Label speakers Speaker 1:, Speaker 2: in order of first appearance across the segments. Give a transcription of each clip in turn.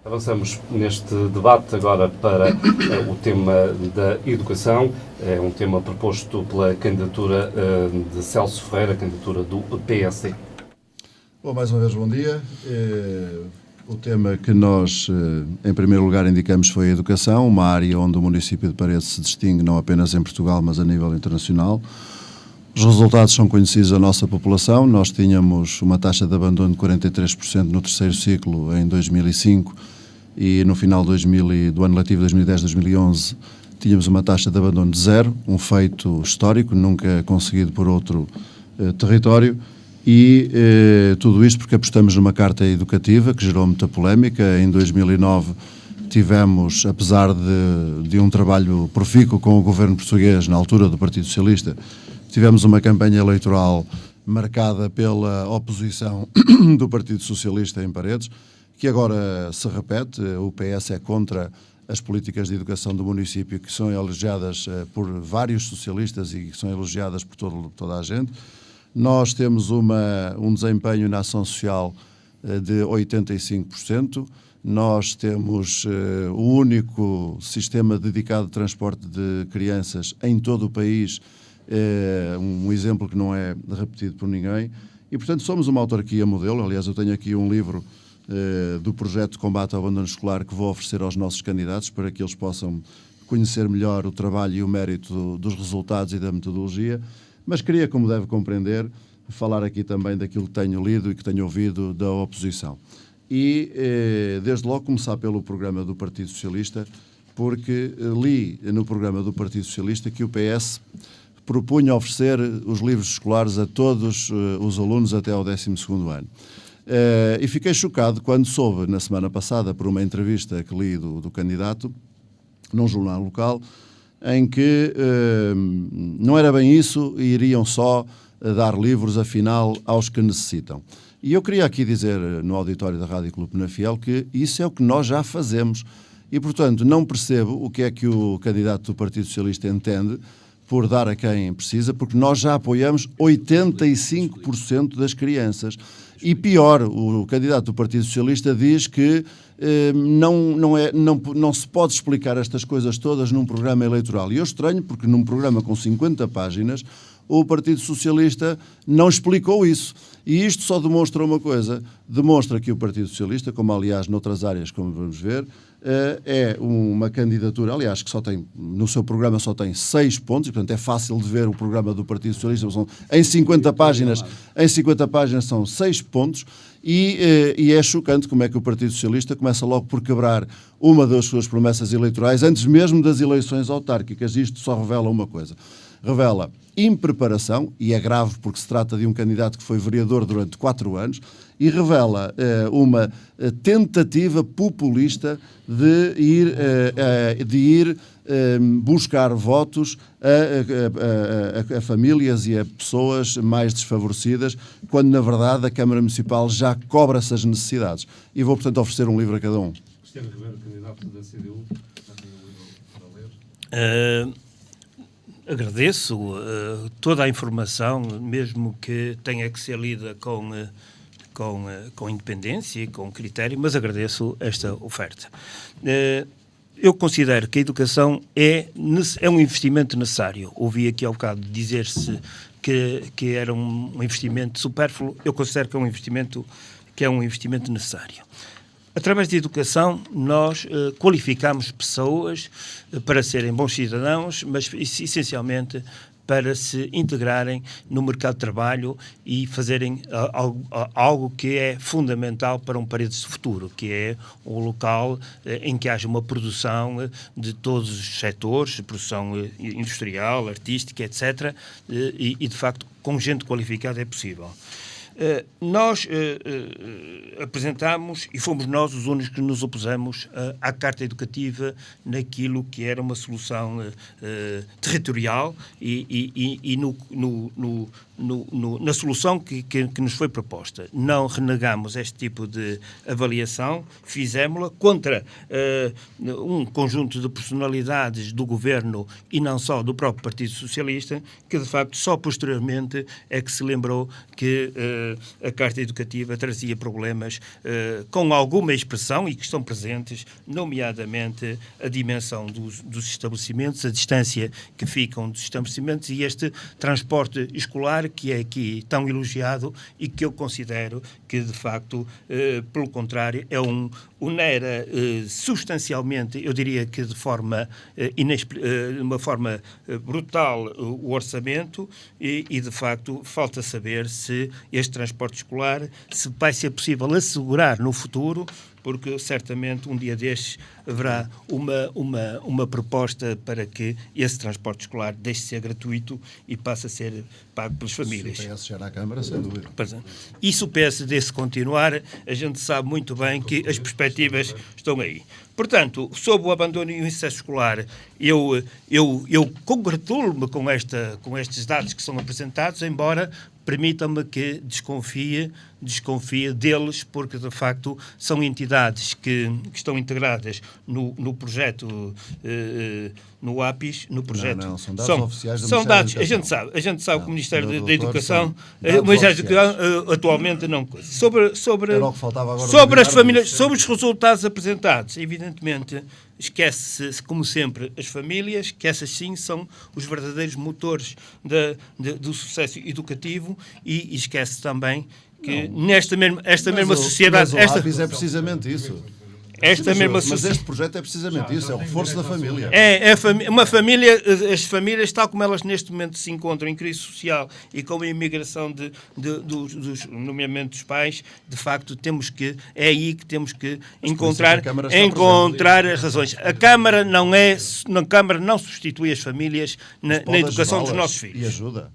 Speaker 1: Avançamos neste debate agora para o tema da educação. É um tema proposto pela candidatura de Celso Ferreira, candidatura do PSD.
Speaker 2: Bom, mais uma vez, bom dia. O tema que nós, em primeiro lugar, indicamos foi a educação, uma área onde o município de Paredes se distingue não apenas em Portugal, mas a nível internacional. Os resultados são conhecidos da nossa população. Nós tínhamos uma taxa de abandono de 43% no terceiro ciclo em 2005 e no final do ano letivo 2010-2011 tínhamos uma taxa de abandono de zero, um feito histórico, nunca conseguido por outro território. E tudo isto porque apostamos numa carta educativa que gerou muita polémica. Em 2009 tivemos, apesar de um trabalho profícuo com o governo português, na altura do Partido Socialista, tivemos uma campanha eleitoral marcada pela oposição do Partido Socialista em Paredes, que agora se repete. O PS é contra as políticas de educação do município, que são elogiadas por vários socialistas e que são elogiadas por toda a gente. Nós temos um desempenho na ação social de 85%. Nós temos o único sistema dedicado de transporte de crianças em todo o país, um exemplo que não é repetido por ninguém. E, portanto, somos uma autarquia modelo. Aliás, eu tenho aqui um livro do projeto de combate ao abandono escolar que vou oferecer aos nossos candidatos para que eles possam conhecer melhor o trabalho e o mérito dos resultados e da metodologia. Mas queria, como deve compreender, falar aqui também daquilo que tenho lido e que tenho ouvido da oposição. E, desde logo, começar pelo programa do Partido Socialista, porque li no programa do Partido Socialista que o PS propunha oferecer os livros escolares a todos os alunos até ao 12º ano. E fiquei chocado quando soube, na semana passada, por uma entrevista que li do candidato, num jornal local, em que não era bem isso e iriam só dar livros, afinal, aos que necessitam. E eu queria aqui dizer, no auditório da Rádio Clube Penafiel, que isso é o que nós já fazemos. E, portanto, não percebo o que é que o candidato do Partido Socialista entende por dar a quem precisa, porque nós já apoiamos 85% das crianças. E pior, o candidato do Partido Socialista diz que não se pode explicar estas coisas todas num programa eleitoral. E eu estranho, porque num programa com 50 páginas, o Partido Socialista não explicou isso. E isto só demonstra uma coisa, demonstra que o Partido Socialista, como aliás noutras áreas, como vamos ver, é uma candidatura, aliás, que só tem, no seu programa só tem 6 pontos, e portanto é fácil de ver o programa do Partido Socialista, em 50 páginas são 6 pontos, e é chocante como é que o Partido Socialista começa logo por quebrar uma das suas promessas eleitorais, antes mesmo das eleições autárquicas. Isto só revela uma coisa. Revela impreparação, e é grave porque se trata de um candidato que foi vereador durante 4 anos, e revela uma tentativa populista de ir buscar votos a famílias e a pessoas mais desfavorecidas, quando na verdade a Câmara Municipal já cobra essas necessidades. E vou, portanto, oferecer um livro a cada um.
Speaker 1: Cristiano Ribeiro, candidato da CDU, já tem um livro para ler.
Speaker 3: Agradeço toda a informação, mesmo que tenha que ser lida com independência e com critério, mas agradeço esta oferta. Eu considero que a educação é um investimento necessário. Ouvi aqui ao bocado dizer-se que era um investimento supérfluo. Eu considero que é um investimento necessário. Através da educação, nós qualificamos pessoas para serem bons cidadãos, mas essencialmente para se integrarem no mercado de trabalho e fazerem algo que é fundamental para um Paredes de futuro, que é um local em que haja uma produção de todos os setores, produção industrial, artística, etc. E de facto, com gente qualificada é possível. Nós apresentámos, e fomos nós os únicos que nos opusemos à Carta Educativa naquilo que era uma solução territorial e na solução que nos foi proposta. Não renegamos este tipo de avaliação, fizémo-la contra um conjunto de personalidades do Governo e não só do próprio Partido Socialista, que de facto só posteriormente é que se lembrou que a Carta Educativa trazia problemas com alguma expressão e que estão presentes, nomeadamente a dimensão dos estabelecimentos, a distância que ficam dos estabelecimentos e este transporte escolar que é aqui tão elogiado e que eu considero que, de facto, pelo contrário, onera substancialmente, eu diria que de forma, uma forma brutal o orçamento e, de facto, falta saber se este transporte escolar se vai ser possível assegurar no futuro, porque certamente um dia destes haverá uma proposta para que esse transporte escolar deixe de ser gratuito e passe a ser pago pelas famílias.
Speaker 2: Se o PS chegar à Câmara, sem dúvida.
Speaker 3: E se o PSD se continuar, a gente sabe muito bem que as perspectivas estão aí. Portanto, sobre o abandono e o insucesso escolar, eu congratulo-me com estes dados que são apresentados, embora permitam-me que desconfie deles, porque de facto são entidades que estão integradas no projeto, no APIS, no projeto.
Speaker 2: Não, são dados oficiais do
Speaker 3: são
Speaker 2: Ministério
Speaker 3: dados,
Speaker 2: da Educação.
Speaker 3: A gente sabe que o Ministério da Educação, atualmente não.
Speaker 2: Era o que faltava agora
Speaker 3: sobre as famílias,
Speaker 2: disso.
Speaker 3: sobre os resultados apresentados, evidentemente, esquece-se, como sempre, as famílias, que essas sim são os verdadeiros motores do sucesso educativo e esquece também que esta mesma sociedade...
Speaker 2: Mas o APIS é precisamente isso. Mas este projeto é precisamente isso, é o reforço da família.
Speaker 3: Uma família, as famílias, tal como elas neste momento se encontram em crise social e com a imigração nomeadamente dos pais, de facto é aí que temos que encontrar razões. A Câmara não substitui as famílias na educação dos nossos filhos.
Speaker 2: E ajuda.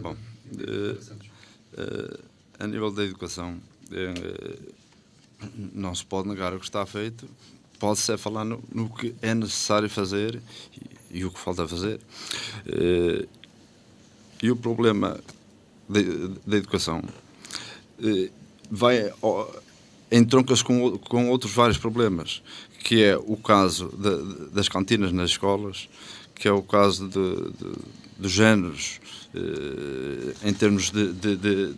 Speaker 4: Bom, a nível da educação, não se pode negar o que está feito, pode-se falar no que é necessário fazer e o que falta fazer. E o problema da educação entronca-se com outros vários problemas, que é o caso das cantinas nas escolas, que é o caso dos géneros, em termos de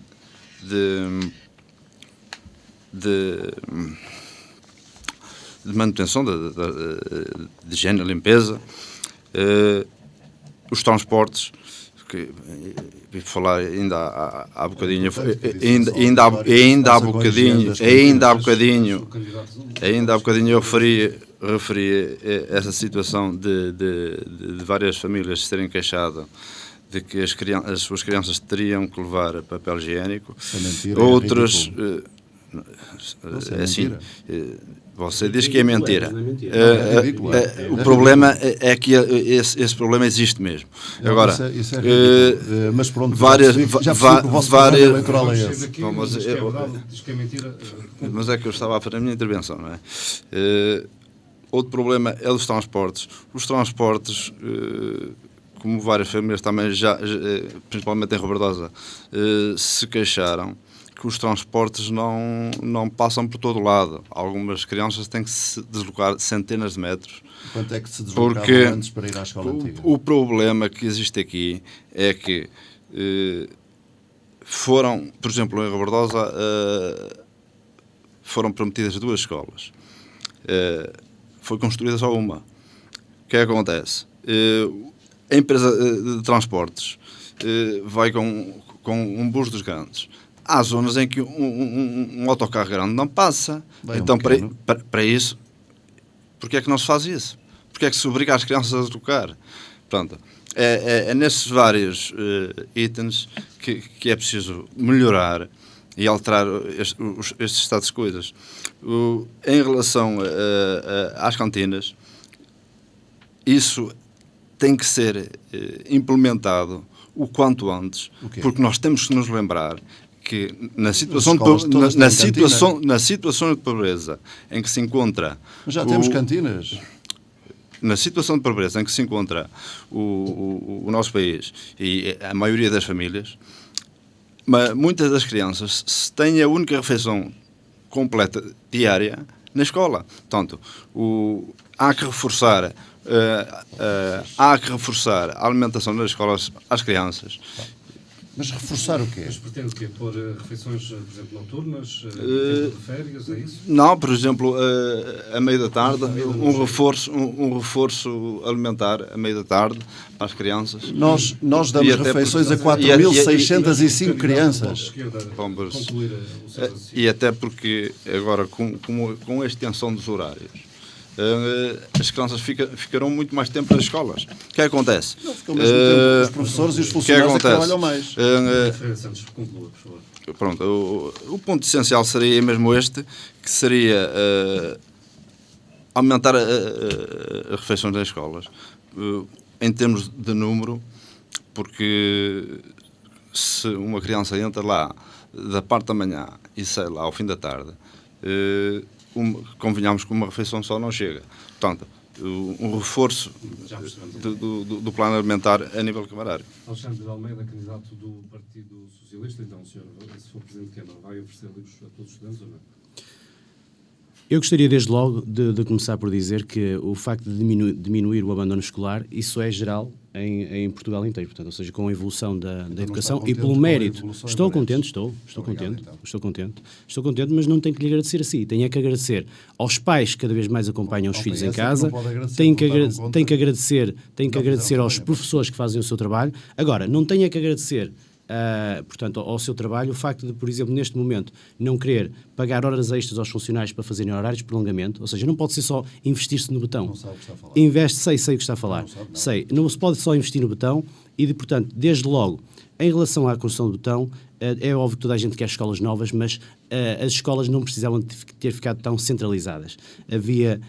Speaker 4: manutenção de higiene e limpeza, os transportes, que falar ainda há bocadinho, ainda há bocadinho eu referi essa situação de várias famílias se terem queixado de que as suas crianças teriam que levar papel higiênico. Outras
Speaker 2: é assim,
Speaker 4: você diz que é mentira. O problema é que esse problema existe mesmo. Agora,
Speaker 2: isso é ridículo. Mas pronto, já percebi que o vosso programa eleitoral é esse.
Speaker 4: Mas é que eu estava a fazer a minha intervenção, não é? Outro problema é os transportes. Os transportes, como várias famílias também, principalmente em Rebordosa, se queixaram, que os transportes não passam por todo lado. Algumas crianças têm que se deslocar centenas de metros.
Speaker 2: Quanto é que se deslocavam antes para ir à escola antiga?
Speaker 4: O problema que existe aqui é que por exemplo, em Rebordosa, foram prometidas 2 escolas. Foi construída só uma. O que é que acontece? A empresa de transportes vai com um bus dos grandes. Há zonas em que um autocarro grande não passa. Então, para isso, porquê é que não se faz isso? Porquê é que se obriga as crianças a tocar? Portanto, é nesses vários itens que é preciso melhorar e alterar este estado de coisas. Em relação às cantinas, isso tem que ser implementado o quanto antes, porque nós temos que nos lembrar que na situação de pobreza em que se encontra...
Speaker 2: Mas já temos cantinas.
Speaker 4: Na situação de pobreza em que se encontra o nosso país e a maioria das famílias, muitas das crianças têm a única refeição completa diária na escola. Portanto, há que reforçar a alimentação nas escolas às crianças.
Speaker 2: Mas reforçar o quê?
Speaker 1: Mas pretende o quê? Pôr refeições, por exemplo, noturnas, tempo de férias, é isso?
Speaker 4: Não, por exemplo, a meio da tarde, um reforço alimentar a meio da tarde para as crianças.
Speaker 2: Nós damos
Speaker 4: E até
Speaker 2: refeições a
Speaker 4: porque-
Speaker 2: 4.605 crianças.
Speaker 1: Bom,
Speaker 4: mas-
Speaker 1: concluir o seu raciocínio.
Speaker 4: E até porque agora com a extensão dos horários, as crianças ficarão muito mais tempo nas escolas. O que acontece?
Speaker 2: Ao mesmo tempo, os professores e os funcionários é que trabalham mais.
Speaker 1: Ferreira Santos, conclua, por favor.
Speaker 4: Pronto, o ponto essencial seria mesmo este, que seria aumentar as refeições nas escolas, em termos de número, porque se uma criança entra lá da parte da manhã e sai lá ao fim da tarde, convenhamos que uma refeição só não chega. Portanto, um reforço do plano alimentar a nível camarário.
Speaker 1: Alexandre de Almeida, candidato do Partido Socialista, então, senhor, se for Presidente de Câmara, vai oferecer livros a todos os estudantes ou não?
Speaker 5: Eu gostaria desde logo de começar por dizer que o facto de diminuir o abandono escolar, isso é geral em Portugal inteiro, portanto, ou seja, com a evolução da educação e pelo mérito. Estou contente, mas não tenho que lhe agradecer a si, tenho é que agradecer aos pais que cada vez mais acompanham os filhos em casa, tenho que agradecer aos professores que fazem o seu trabalho. Agora, não tenho é que agradecer portanto, ao seu trabalho, o facto de, por exemplo, neste momento, não querer pagar horas extras aos funcionários para fazerem horários de prolongamento, ou seja, não pode ser só investir-se no botão.
Speaker 2: Não sabe o que está a falar.
Speaker 5: Sei o que está a falar. Não se pode só investir no botão e, portanto, desde logo, em relação à construção do botão, é óbvio que toda a gente quer escolas novas, mas as escolas não precisavam de ter ficado tão centralizadas. Havia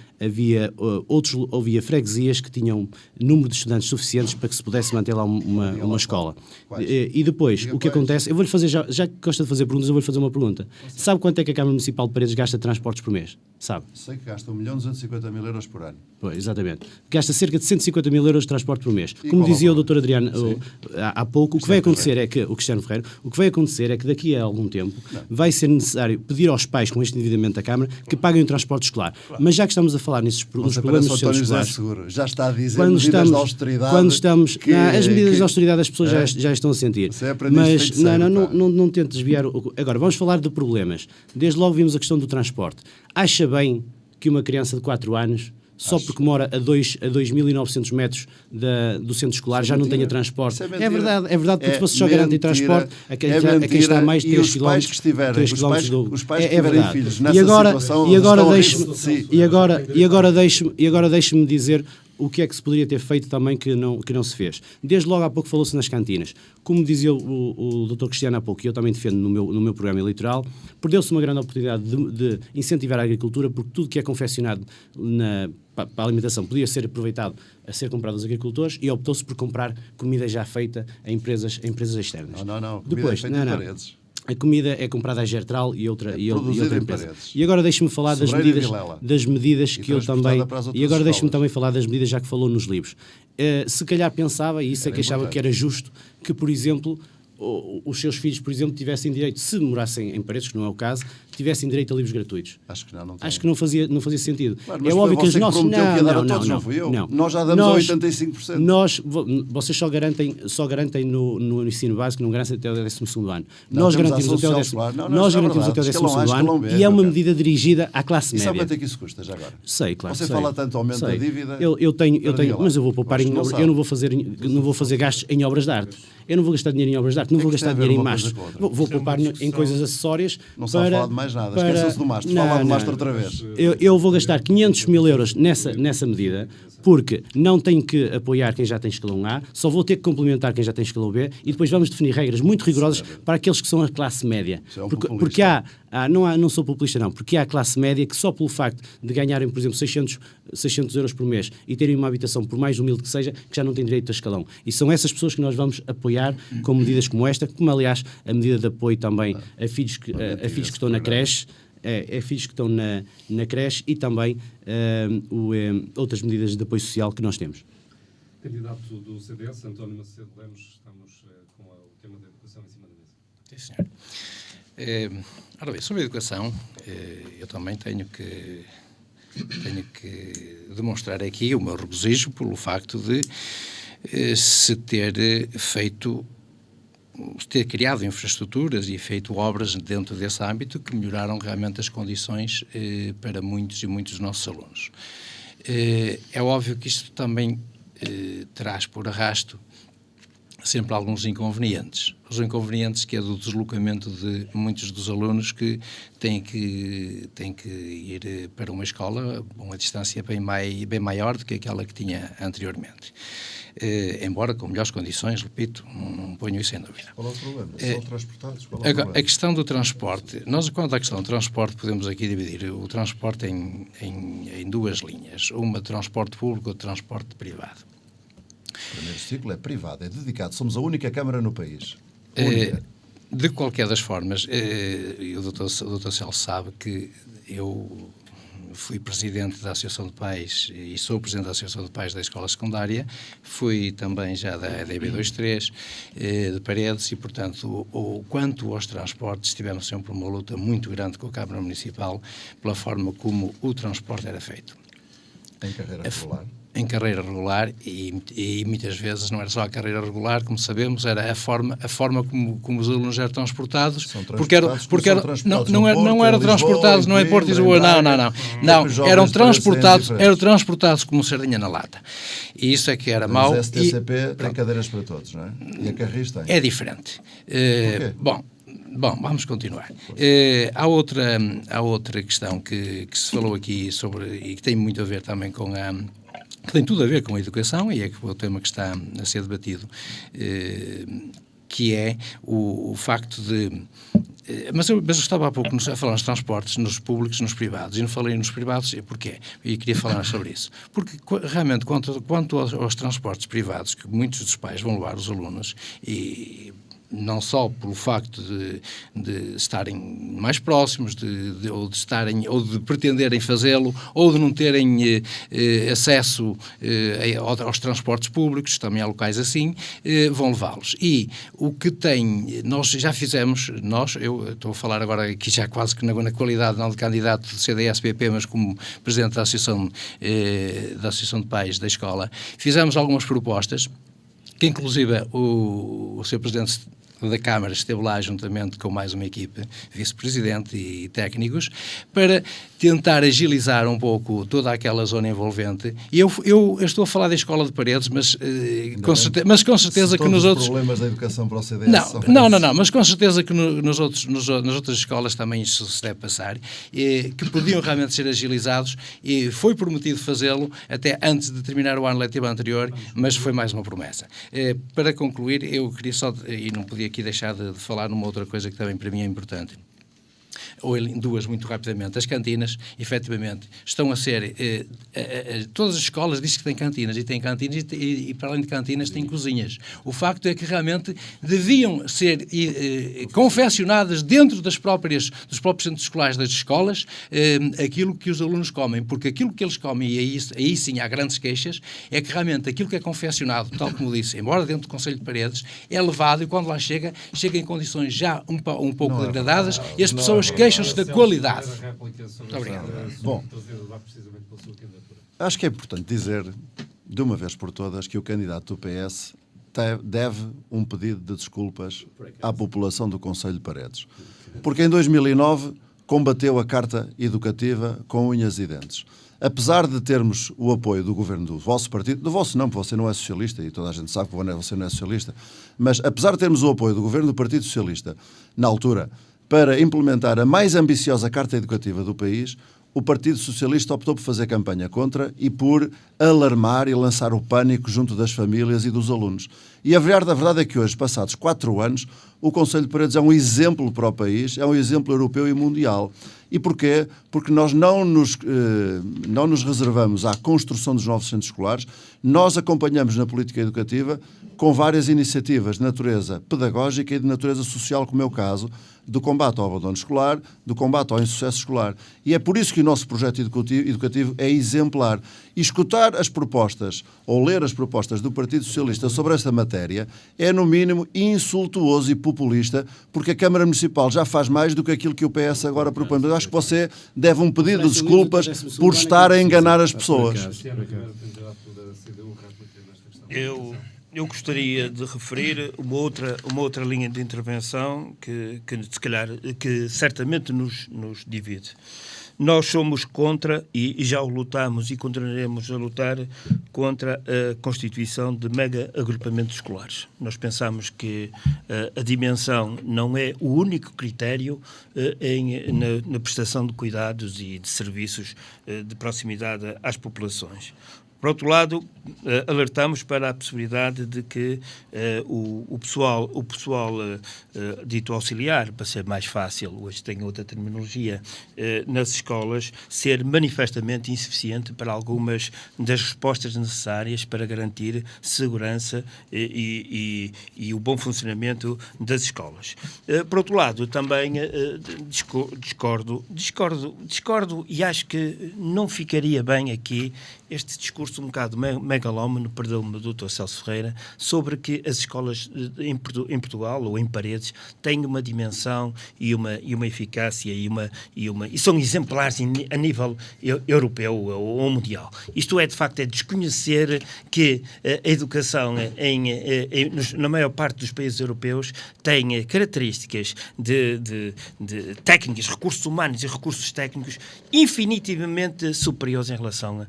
Speaker 5: freguesias que tinham número de estudantes suficientes para que se pudesse manter lá uma escola. E depois, o que acontece... Eu vou-lhe fazer, já que gosta de fazer perguntas, eu vou-lhe fazer uma pergunta. Sabe quanto é que a Câmara Municipal de Paredes gasta de transportes por mês? Sabe?
Speaker 2: Sei que gasta 1.250.000 euros por ano.
Speaker 5: Pois, exatamente. Gasta cerca de 150.000 euros de transporte por mês.
Speaker 2: E
Speaker 5: Como
Speaker 2: qual
Speaker 5: dizia o
Speaker 2: valor?
Speaker 5: Dr. Adriano há pouco, o que vai acontecer é que, o Cristiano Ferreira, o que vai acontecer é que daqui a algum tempo vai ser necessário pedir aos pais com este endividamento da Câmara que paguem o transporte escolar. Mas já que estamos a falar nos problemas dos centros escolares...
Speaker 2: Seguro. Já está a dizer medidas de austeridade.
Speaker 5: As medidas de austeridade as pessoas já estão a sentir. Mas não tente desviar... Agora, vamos falar de problemas. Desde logo vimos a questão do transporte. Acha bem que uma criança de 4 anos, só porque mora a 2.900 metros do centro escolar, já não tenha transporte? É verdade, porque se vocês só garantem transporte a quem está a mais de 3 km.
Speaker 2: Os pais que tiverem filhos nessa situação...
Speaker 5: E agora deixe-me dizer o que é que se poderia ter feito também que não se fez. Desde logo há pouco falou-se nas cantinas. Como dizia o Dr. Cristiano há pouco, e eu também defendo no meu programa eleitoral, perdeu-se uma grande oportunidade de incentivar a agricultura, porque tudo que é confeccionado para a alimentação podia ser aproveitado a ser comprado aos agricultores, e optou-se por comprar comida já feita a empresas externas.
Speaker 2: Não.
Speaker 5: Depois,
Speaker 2: comida é feita em Paredes.
Speaker 5: A comida é comprada à Gertral e outra
Speaker 2: produzida em
Speaker 5: empresa.
Speaker 2: Paredes.
Speaker 5: E agora deixe-me falar das medidas que eu também...
Speaker 2: para as outras
Speaker 5: E agora deixe-me
Speaker 2: escolas.
Speaker 5: também falar das medidas já que falou nos livros. Se calhar pensava, e isso é que achava que era justo, que, por exemplo, os seus filhos, por exemplo, tivessem direito, se morassem em Paredes, que não é o caso, tivessem direito a livros gratuitos.
Speaker 2: Acho que não tem.
Speaker 5: Acho que não fazia sentido.
Speaker 2: Claro, mas
Speaker 5: é óbvio que os
Speaker 2: você
Speaker 5: nossos...
Speaker 2: prometeu que ia dar a todos, não fui eu. Nós já damos a 85%.
Speaker 5: Vocês só garantem no ensino básico, não garantem até o 12º ano.
Speaker 2: Não,
Speaker 5: Nós
Speaker 2: temos
Speaker 5: garantimos
Speaker 2: a
Speaker 5: até o
Speaker 2: ação social.
Speaker 5: 12º
Speaker 2: Não,
Speaker 5: garantimos até o
Speaker 2: escalão A,
Speaker 5: 12º
Speaker 2: escalão
Speaker 5: ano
Speaker 2: B,
Speaker 5: e é uma
Speaker 2: meu
Speaker 5: medida dirigida à classe
Speaker 2: E sabe
Speaker 5: média.
Speaker 2: quanto é que isso custa já agora?
Speaker 5: Sei, claro.
Speaker 2: Você
Speaker 5: sei.
Speaker 2: fala tanto aumento da
Speaker 5: Sei.
Speaker 2: dívida.
Speaker 5: Eu tenho,
Speaker 2: diga lá.
Speaker 5: mas eu vou poupar
Speaker 2: Acho
Speaker 5: em
Speaker 2: que não
Speaker 5: obras.
Speaker 2: sabe.
Speaker 5: Eu não vou fazer gastos em obras de arte. Eu não vou gastar dinheiro em obras de arte, não
Speaker 2: que
Speaker 5: vou
Speaker 2: isto tem
Speaker 5: gastar
Speaker 2: a ver
Speaker 5: dinheiro em
Speaker 2: uma
Speaker 5: mastros.
Speaker 2: coisa com outra?
Speaker 5: Vou poupar em coisas acessórias.
Speaker 2: Não sabe falar de mais nada. Esqueça-se do mastro. Fala do mastro outra vez.
Speaker 5: Eu vou gastar 500.000 euros nessa medida, porque não tenho que apoiar quem já tem escalão A, só vou ter que complementar quem já tem escalão B, e depois vamos definir regras muito rigorosas para aqueles que são a classe média.
Speaker 2: Isso é um
Speaker 5: Porque
Speaker 2: populista.
Speaker 5: não sou populista não, porque há a classe média que só pelo facto de ganharem, por exemplo, 600 euros por mês e terem uma habitação, por mais humilde que seja, que já não têm direito a escalão. E são essas pessoas que nós vamos apoiar com medidas como esta, como aliás a medida de apoio também a filhos que estão na creche, filhos que estão na creche e também outras medidas de apoio social que nós temos.
Speaker 1: Candidato do CDS, António Macedo Lemos, estamos com o tema da educação em cima da mesa.
Speaker 6: Sim, senhor. Ora bem, sobre a educação, eu também tenho que demonstrar aqui o meu regozijo pelo facto de se ter feito ter criado infraestruturas e feito obras dentro desse âmbito que melhoraram realmente as condições para muitos e muitos dos nossos alunos. É óbvio que isto também traz por arrasto sempre alguns inconvenientes. Os inconvenientes que é do deslocamento de muitos dos alunos que têm que ir para uma escola a uma distância bem maior do que aquela que tinha anteriormente. Embora com melhores condições, repito, não ponho isso em dúvida.
Speaker 2: Qual é o problema? São transportados? Qual é o
Speaker 6: Agora,
Speaker 2: problema?
Speaker 6: a questão do transporte, nós quanto à questão do transporte podemos aqui dividir o transporte em duas linhas, uma de transporte público e outra de transporte privado.
Speaker 2: O primeiro ciclo é privado, é dedicado. Somos a única Câmara no país.
Speaker 6: De qualquer das formas, o Dr. Celso sabe que eu fui presidente da Associação de Pais e sou presidente da Associação de Pais da Escola Secundária, fui também já da EB23 de Paredes e, portanto, quanto aos transportes, tivemos sempre uma luta muito grande com a Câmara Municipal pela forma como o transporte era feito.
Speaker 2: Em carreira regular.
Speaker 6: Em carreira regular e muitas vezes não era só a carreira regular, como sabemos, era a forma como os alunos eram transportados, porque não eram transportados, não é Porto e Lisboa, não, eram transportados como sardinha na lata. E isso é que era mau.
Speaker 2: Mas a STCP tem cadeiras para todos, não é? E a Carris tem.
Speaker 6: É diferente. Bom, vamos continuar. Há outra questão que se falou aqui sobre, e que tem muito a ver também com que tem tudo a ver com a educação, e é o tema que está a ser debatido, que é o facto de... Mas eu estava há pouco a falar nos transportes, nos públicos, nos privados, e não falei nos privados, e porquê? E queria falar sobre isso. Porque, realmente, quanto aos transportes privados, que muitos dos pais vão levar os alunos, e não só pelo facto de estarem mais próximos, ou de pretenderem fazê-lo, ou de não terem acesso aos transportes públicos, também há locais assim, vão levá-los. E o que nós já fizemos, eu estou a falar agora aqui já quase que na qualidade não de candidato do CDS-PP, mas como presidente da Associação de Pais da escola, fizemos algumas propostas que inclusive o Sr. Presidente da Câmara esteve lá juntamente com mais uma equipe, vice-presidente e técnicos, para tentar agilizar um pouco toda aquela zona envolvente. E eu estou a falar da Escola de Paredes, mas com certeza que nos outros...
Speaker 2: Os problemas da educação para o CDS
Speaker 6: Não, mas com certeza que nas outras escolas também isso se deve passar, que podiam realmente ser agilizados, e foi prometido fazê-lo até antes de terminar o ano letivo anterior, mas foi mais uma promessa. Para concluir, eu queria só, e não podia aqui deixar de falar numa outra coisa que também para mim é importante, ou em duas muito rapidamente. As cantinas, efetivamente, estão a ser... todas as escolas dizem que têm cantinas, e para além de cantinas têm cozinhas. O facto é que realmente deviam ser confeccionadas dentro dos próprios centros escolares das escolas aquilo que os alunos comem, porque aquilo que eles comem, e aí sim há grandes queixas, é que realmente aquilo que é confeccionado, tal como disse, embora dentro do Conselho de Paredes, é levado e quando lá chega em condições já um pouco degradadas e as pessoas queixam-se da qualidade. Muito obrigado.
Speaker 2: Bom, acho que é importante dizer, de uma vez por todas, que o candidato do PS deve um pedido de desculpas à população do Conselho de Paredes. Porque em 2009 combateu a Carta Educativa com unhas e dentes. Apesar de termos o apoio do governo do vosso partido, do vosso não, porque você não é socialista e toda a gente sabe que você não é socialista, mas apesar de termos o apoio do governo do Partido Socialista, na altura, para implementar a mais ambiciosa Carta Educativa do país, o Partido Socialista optou por fazer campanha contra e por alarmar e lançar o pânico junto das famílias e dos alunos. E a verdade é que hoje, passados 4 anos, o Conselho de Paredes é um exemplo para o país, é um exemplo europeu e mundial. E porquê? Porque nós não nos reservamos à construção dos novos centros escolares, nós acompanhamos na política educativa com várias iniciativas de natureza pedagógica e de natureza social, como é o caso do combate ao abandono escolar, do combate ao insucesso escolar. E é por isso que o nosso projeto educativo é exemplar. E escutar as propostas, ou ler as propostas do Partido Socialista sobre esta matéria, é no mínimo insultuoso e populista, porque a Câmara Municipal já faz mais do que aquilo que o PS agora propõe. Mas eu acho que você deve um pedido de desculpas por estar a enganar as pessoas.
Speaker 3: Eu gostaria de referir uma outra linha de intervenção que certamente nos divide. Nós somos contra, e já o lutamos e continuaremos a lutar, contra a constituição de mega agrupamentos escolares. Nós pensamos que a dimensão não é o único critério na prestação de cuidados e de serviços de proximidade às populações. Por outro lado, alertamos para a possibilidade de que o pessoal dito auxiliar, para ser mais fácil, hoje tem outra terminologia, nas escolas, ser manifestamente insuficiente para algumas das respostas necessárias para garantir segurança e o bom funcionamento das escolas. Por outro lado, também discordo e acho que não ficaria bem aqui este discurso um bocado megalómano, perdão-me, do Dr. Celso Ferreira, sobre que as escolas em Portugal ou em Paredes têm uma dimensão e uma eficácia e são exemplares a nível europeu ou mundial. Isto é, de facto, desconhecer que a educação na maior parte dos países europeus tem características de técnicas, recursos humanos e recursos técnicos infinitivamente superiores em relação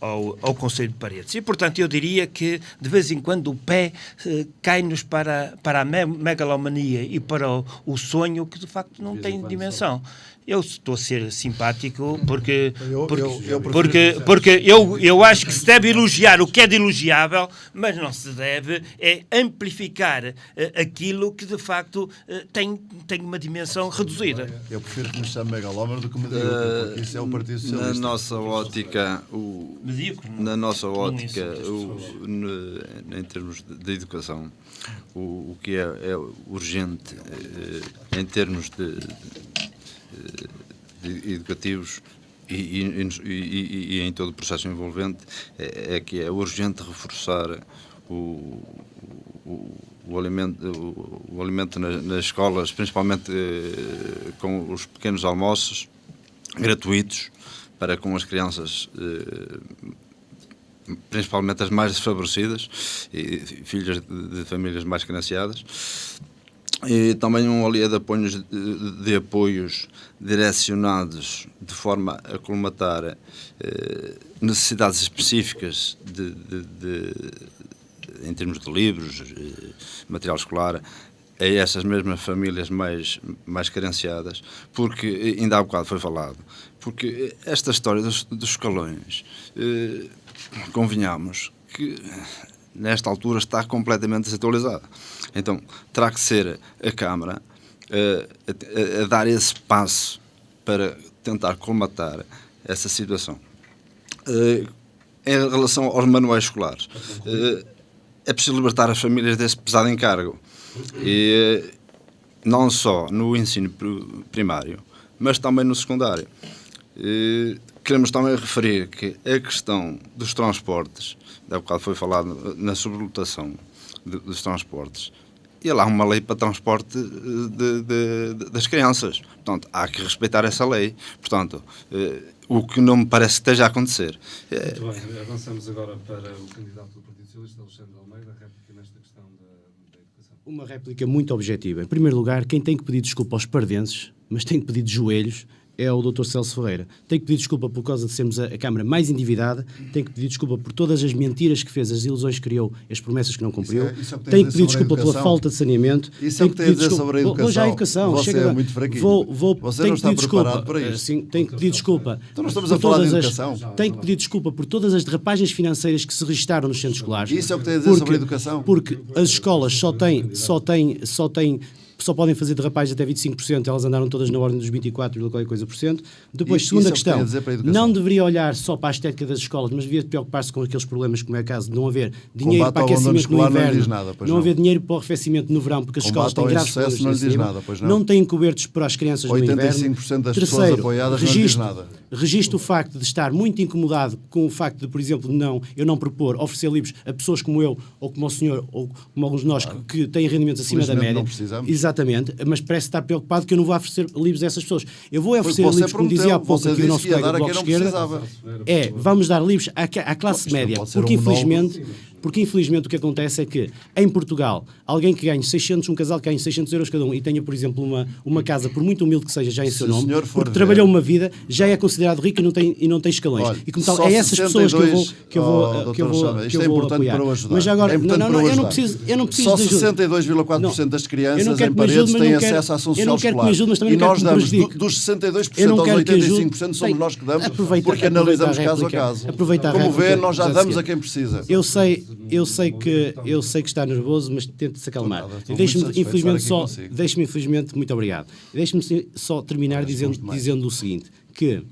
Speaker 3: ao Conselho de Paredes. E, portanto, eu diria que, de vez em quando, o pé cai-nos para a megalomania e para o sonho que, de facto, não tem dimensão. Eu estou a ser simpático porque eu acho que se deve elogiar o que é de elogiável, mas não se deve amplificar aquilo que de facto tem uma dimensão reduzida.
Speaker 2: Eu prefiro que me chame megalómano do que medíocre, porque isso é o Partido Socialista.
Speaker 4: Na nossa ótica, em termos de educação, o que é urgente em termos de educativos e em todo o processo envolvente é que é urgente reforçar o alimento nas escolas, principalmente com os pequenos almoços gratuitos para com as crianças, principalmente as mais desfavorecidas e filhas de famílias mais carenciadas. E também um alié de apoios direcionados de forma a colmatar necessidades específicas em termos de livros, material escolar, a essas mesmas famílias mais carenciadas, porque, ainda há bocado foi falado, porque esta história dos escalões, convenhamos que nesta altura está completamente desatualizada. Então, terá que ser a Câmara a dar esse passo para tentar colmatar essa situação. Em relação aos manuais escolares, é preciso libertar as famílias desse pesado encargo. E não só no ensino primário, mas também no secundário. Queremos também referir que a questão dos transportes, da bocado foi falado na sobrelotação dos transportes, e lá há uma lei para transporte das crianças. Portanto, há que respeitar essa lei. Portanto, o que não me parece que esteja a acontecer.
Speaker 1: Muito bem, avançamos agora para o candidato do Partido Socialista, Alexandre Almeida, réplica nesta questão da educação.
Speaker 5: Uma réplica muito objetiva. Em primeiro lugar, quem tem que pedir desculpa aos pardenses, mas tem que pedir de joelhos, é o Dr. Celso Ferreira. Tem que pedir desculpa por causa de sermos a Câmara mais endividada, tem que pedir desculpa por todas as mentiras que fez, as ilusões que criou, as promessas que não cumpriu, tem que pedir desculpa pela falta de saneamento.
Speaker 2: Isso é o que tem a dizer sobre a educação.
Speaker 5: Vou já à educação.
Speaker 2: Você
Speaker 5: chega
Speaker 2: é muito fraquinho. Você não está preparado para isso.
Speaker 5: Sim, tem que pedir desculpa.
Speaker 2: Então não estamos a falar de educação.
Speaker 5: Tem que pedir desculpa por todas as derrapagens financeiras que se registaram nos centros escolares.
Speaker 2: Isso é o que tem a dizer sobre a educação.
Speaker 5: Porque as escolas só podem fazer derrapagens até 25%, elas andaram todas na ordem dos 24, qualquer coisa por cento. Depois, segunda questão, não deveria olhar só para a estética das escolas, mas devia preocupar-se com aqueles problemas, como é o caso de não haver dinheiro para aquecimento no inverno, não haver dinheiro para o arrefecimento no verão, porque as escolas têm graves problemas
Speaker 2: não lhe diz nada, pois
Speaker 5: não têm cobertos para as crianças no inverno.
Speaker 2: 85% das pessoas apoiadas não lhe diz nada.
Speaker 5: Registro o facto de estar muito incomodado com o facto de, por exemplo, eu não propor oferecer livros a pessoas como eu, ou como o senhor, ou como alguns de nós, que têm rendimentos acima da média.
Speaker 2: Não precisamos.
Speaker 5: Exatamente, mas parece estar preocupado que eu não vou oferecer livros a essas pessoas. Eu vou oferecer
Speaker 2: Você
Speaker 5: livros, como dizia há pouco
Speaker 2: você
Speaker 5: aqui o
Speaker 2: disse
Speaker 5: nosso
Speaker 2: que ia
Speaker 5: colega
Speaker 2: dar
Speaker 5: do
Speaker 2: a
Speaker 5: Bloco
Speaker 2: quem
Speaker 5: de
Speaker 2: não
Speaker 5: Esquerda,
Speaker 2: precisava.
Speaker 5: vamos dar livros à classe
Speaker 2: Isto não
Speaker 5: média,
Speaker 2: pode ser
Speaker 5: porque
Speaker 2: um monólogo.
Speaker 5: infelizmente o que acontece é que em Portugal, alguém que ganhe 600, um casal que ganhe 600 euros cada um e tenha, por exemplo, uma casa, por muito humilde que seja, já em
Speaker 2: Se
Speaker 5: seu
Speaker 2: o
Speaker 5: nome,
Speaker 2: senhor for
Speaker 5: porque
Speaker 2: ver-
Speaker 5: trabalhou uma vida, já é considerado rico e não tem escalões.
Speaker 2: Olha,
Speaker 5: E como tal,
Speaker 2: só
Speaker 5: é essas pessoas que eu vou,
Speaker 2: 62,
Speaker 5: que eu vou,
Speaker 2: oh,
Speaker 5: que eu
Speaker 2: Dr.
Speaker 5: vou,
Speaker 2: Chama,
Speaker 5: que
Speaker 2: isto
Speaker 5: eu
Speaker 2: é
Speaker 5: vou
Speaker 2: importante
Speaker 5: apoiar.
Speaker 2: para o ajudar.
Speaker 5: Mas agora,
Speaker 2: É importante para o
Speaker 5: eu não
Speaker 2: ajudar.
Speaker 5: preciso
Speaker 2: Só
Speaker 5: de ajuda.
Speaker 2: 62,4% das
Speaker 5: Eu
Speaker 2: crianças
Speaker 5: não quero
Speaker 2: em
Speaker 5: que me ajude,
Speaker 2: Paredes
Speaker 5: mas
Speaker 2: têm
Speaker 5: não quero-
Speaker 2: acesso à ação
Speaker 5: eu não
Speaker 2: social
Speaker 5: quero que me ajude, mas também
Speaker 2: escolar.
Speaker 5: não
Speaker 2: E
Speaker 5: quero
Speaker 2: nós
Speaker 5: que me
Speaker 2: damos
Speaker 5: prejudique.
Speaker 2: dos 62%
Speaker 5: Eu não
Speaker 2: aos
Speaker 5: quero que ajude.
Speaker 2: 85% somos nós que damos,
Speaker 5: Aproveita-
Speaker 2: porque analisamos
Speaker 5: aproveita a
Speaker 2: caso a
Speaker 5: réplica.
Speaker 2: caso.
Speaker 5: Aproveita a
Speaker 2: Como vê,
Speaker 5: réplica,
Speaker 2: nós já
Speaker 5: José
Speaker 2: damos
Speaker 5: Sequeira.
Speaker 2: a quem precisa.
Speaker 5: Eu sei que está nervoso, mas tente se acalmar.
Speaker 2: Nada, estou
Speaker 5: Deixe-me,
Speaker 2: muito satisfeito de estar aqui consigo.
Speaker 5: infelizmente, muito obrigado. Deixe-me só terminar dizendo o seguinte, que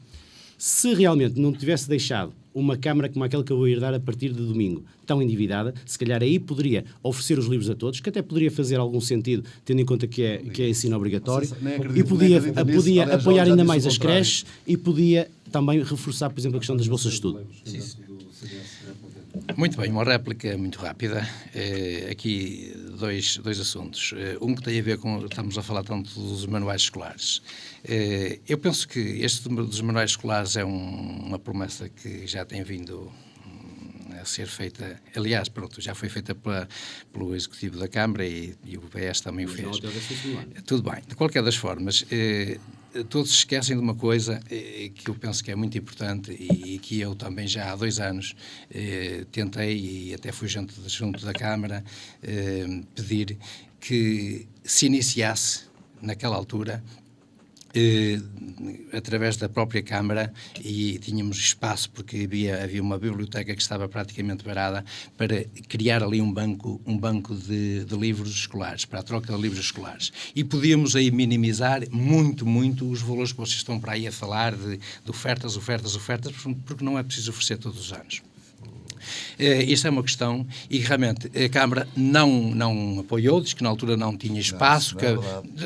Speaker 5: se realmente não tivesse deixado uma Câmara como aquela que eu vou herdar a partir de domingo, tão endividada, se calhar aí poderia oferecer os livros a todos, que até poderia fazer algum sentido, tendo em conta que é ensino obrigatório,
Speaker 2: Nem acredito-
Speaker 5: e podia,
Speaker 2: nem acredito nisso.
Speaker 5: podia
Speaker 2: Aliás,
Speaker 5: apoiar
Speaker 2: já
Speaker 5: ainda
Speaker 2: disse
Speaker 5: mais
Speaker 2: o
Speaker 5: as
Speaker 2: contrário.
Speaker 5: creches e podia também reforçar, por exemplo, a questão das bolsas de estudo.
Speaker 6: Muito bem, uma réplica muito rápida. Aqui dois assuntos. Um que tem a ver com, estamos a falar tanto dos manuais escolares. Eu penso que este dos manuais escolares é uma promessa que já tem vindo a ser feita, aliás, pronto, já foi feita pelo Executivo da Câmara e o PS também o fez. Tudo bem, de qualquer das formas, todos se esquecem de uma coisa que eu penso que é muito importante e que eu também já há 2 anos tentei e até fui junto da Câmara pedir que se iniciasse naquela altura através da própria Câmara, e tínhamos espaço porque havia uma biblioteca que estava praticamente parada, para criar ali um banco de livros escolares, para a troca de livros escolares. E podíamos aí minimizar muito os valores que vocês estão para aí a falar de ofertas, porque não é preciso oferecer todos os anos. Isto é uma questão e realmente a Câmara não apoiou, diz que na altura não tinha espaço.